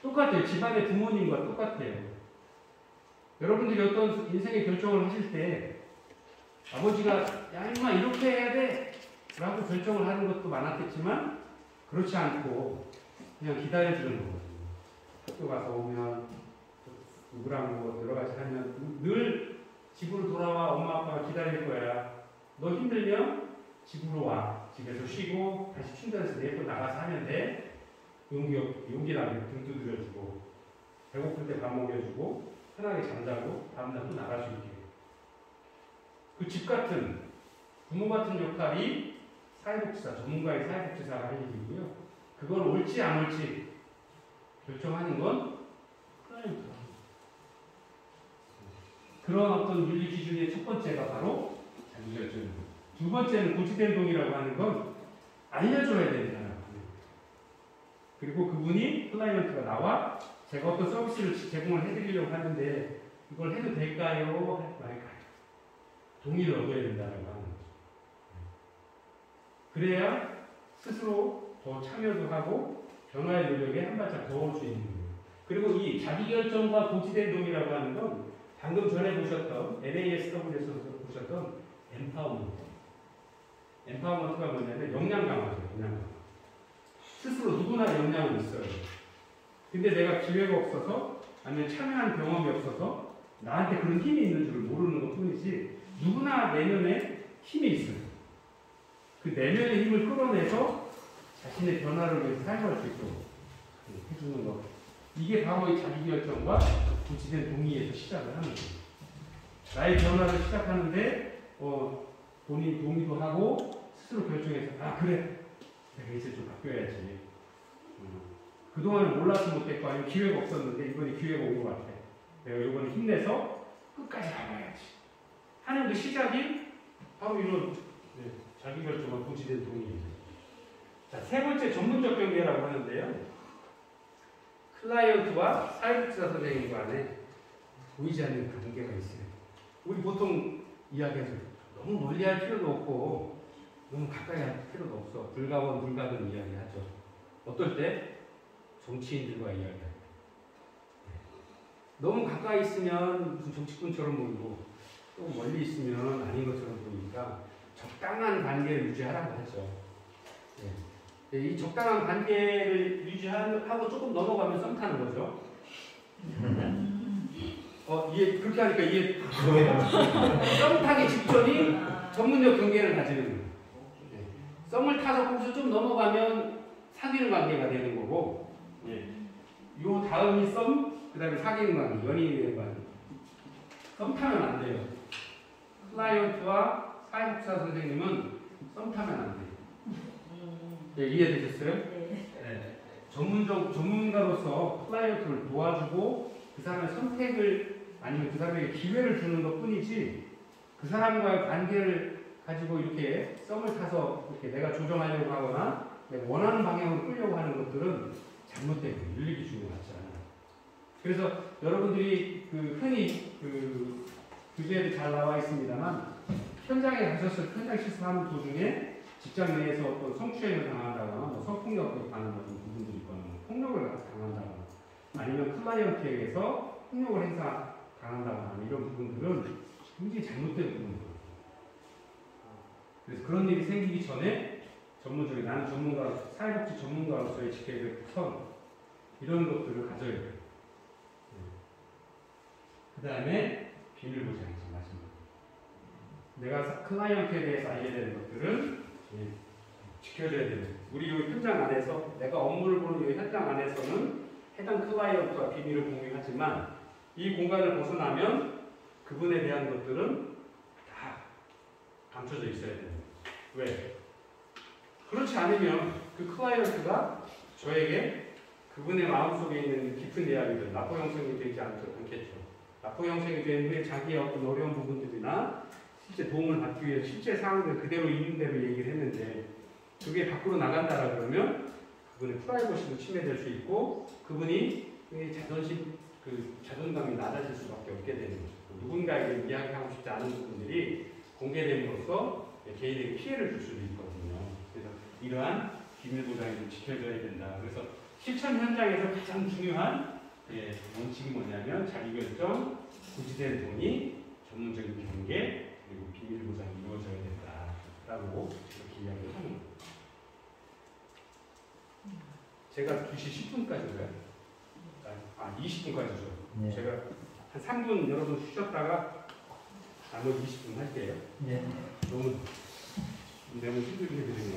똑같아요. 집안의 부모님과 똑같아요. 여러분들이 어떤 인생의 결정을 하실 때 아버지가 야 임마 이렇게 해야 돼 라고 결정을 하는 것도 많았겠지만 그렇지 않고 그냥 기다려주는 거거든요. 학교 가서 오면 누구랑 뭐 여러 가지 하면 늘 집으로 돌아와 엄마 아빠가 기다릴 거야. 너 힘들면 집으로 와. 집에서 쉬고 다시 충전해서 내일 또 나가서 하면 돼. 용기나게 등 두드려주고 배고플 때 밥 먹여주고 편하게 잠자고 다음날 또 나갈 수 있게. 그 집 같은 부모 같은 역할이 사회복지사, 전문가의 사회복지사가 할 일이고요. 그걸 옳지 안 옳지 결정하는 건 클라이언트가. 그런 어떤 윤리 기준의 첫 번째가 바로 자기 결정입니다. 두 번째는 고지된 동의라고 하는 건 알려줘야 된다는 거예요. 그리고 그분이 클라이언트가 나와 제가 어떤 서비스를 제공을 해드리려고 하는데 이걸 해도 될까요? 말까요? 동의를 얻어야 된다는 하는 거죠. 그래야 스스로 더 참여도 하고 변화의 노력에 한 발짝 더 올 수 있는 거예요. 그리고 이 자기결정과 고지된 동의라고 하는 건 방금 전에 보셨던 NASW에서 보셨던 empowerment. empowerment가 뭐냐면 역량 강화죠. 역량 강화. 스스로 누구나 역량은 있어요. 근데 내가 기회가 없어서 아니면 참여한 경험이 없어서 나한테 그런 힘이 있는 줄 모르는 것 뿐이지 누구나 내면에 힘이 있어요. 그 내면의 힘을 끌어내서 자신의 변화를 위해서 사용할 수 있도록 해주는 것. 이게 바로 이 자기결정과 구체된 동의에서 시작을 하는 거예요. 나의 변화를 시작하는데 본인 동의도 하고 스스로 결정해서 아 그래 내가 이제 좀 바뀌어야지. 그동안은 몰라서 못했고 아니면 기회가 없었는데 이번에 기회가 온 것 같아. 내가 이번에 힘내서 끝까지 나가야지 하는 그 시작이 바로 이런 자기결정과 구체된 동의예요. 자, 세 번째 전문적 경계라고 하는데요. 클라이언트와 사회복지사 선생님 간에 보이지 않는 관계가 있어요. 우리 보통 이야기해서 너무 멀리 할 필요도 없고 너무 가까이 할 필요도 없어. 불가원 불가능 이야기하죠. 어떨 때? 정치인들과 이야기할 때. 너무 가까이 있으면 무슨 정치꾼처럼 보이고 또 멀리 있으면 아닌 것처럼 보이니까 적당한 관계를 유지하라고 하죠. 이 적당한 관계를 유지하고 조금 넘어가면 썸 타는 거죠. 이해 그렇게 하니까 이해. 썸 타기 직전이 전문적 경계를 가지는 거예요. 썸을 타서 거기서 좀 넘어가면 사귀는 관계가 되는 거고, 요 다음이 썸, 그 다음에 사귀는 관계, 연인이 되는 관계. 썸 타면 안 돼요. 클라이언트와 사회복지사 선생님은 썸 타면 안 돼요. 이해되셨어요? 네. 전문가로서 클라이언트를 도와주고 그 사람의 선택을 아니면 그 사람에게 기회를 주는 것 뿐이지 그 사람과의 관계를 가지고 이렇게 썸을 타서 이렇게 내가 조정하려고 하거나 내가 원하는 방향으로 끌려고 하는 것들은 잘못된 거예요. 윤리 기준에 맞지 않아요. 그래서 여러분들이 흔히 규제에 잘 나와 있습니다만 현장에 가셨을 때 현장 실습하는 도중에 직장 내에서 어떤 성추행을 당한다거나 뭐 성폭력을 당하는 부분들이 있거나 폭력을 당한다거나 아니면 클라이언트에게서 폭력을 당한다거나 이런 부분들은 굉장히 잘못된 부분이에요. 그래서 그런 일이 생기기 전에 전문적인 나는 전문가로서 사회복지 전문가로서의 지켜야 될 선 이런 것들을 가져야 돼요. 그 다음에 비밀 보장이죠. 마지막. 내가 클라이언트에 대해서 알게 되는 것들은 지켜줘야 돼요. 우리 이 현장 안에서 내가 업무를 보는 이 현장 안에서는 해당 클라이언트와 비밀을 공유하지만 이 공간을 벗어나면 그분에 대한 것들은 다 감춰져 있어야 돼요. 왜? 그렇지 않으면 그 클라이언트가 저에게 그분의 마음속에 있는 깊은 이야기들, 납부 형성이 되지 않겠죠. 납부 형성이 된 후에 자기의 어떤 어려운 부분들이나 실제 도움을 받기 위해서 실제 상황을 그대로 있는 대로 얘기를 했는데 그게 밖으로 나간다라 그러면 그분의 프라이버시도 침해될 수 있고 그분이 자존감이 낮아질 수밖에 없게 되는 거죠. 누군가에게 이야기하고 싶지 않은 부분들이 공개됨으로써 개인에게 피해를 줄 수도 있거든요. 그래서 이러한 비밀 보장이 좀 지켜져야 된다. 그래서 실천 현장에서 가장 중요한 원칙이 뭐냐면 자기결정, 구체된 동의, 전문적인 경계, 그리고 비밀 보장이 이루어져야 된다라고 이렇게 이야기를 하는 거예요. 제가 2시 10분까지인가요? 20분까지죠. 네. 제가 한 3분 여러분 쉬셨다가 나머지 20분 할게요. 네. 너무 힘들게 해드리네요.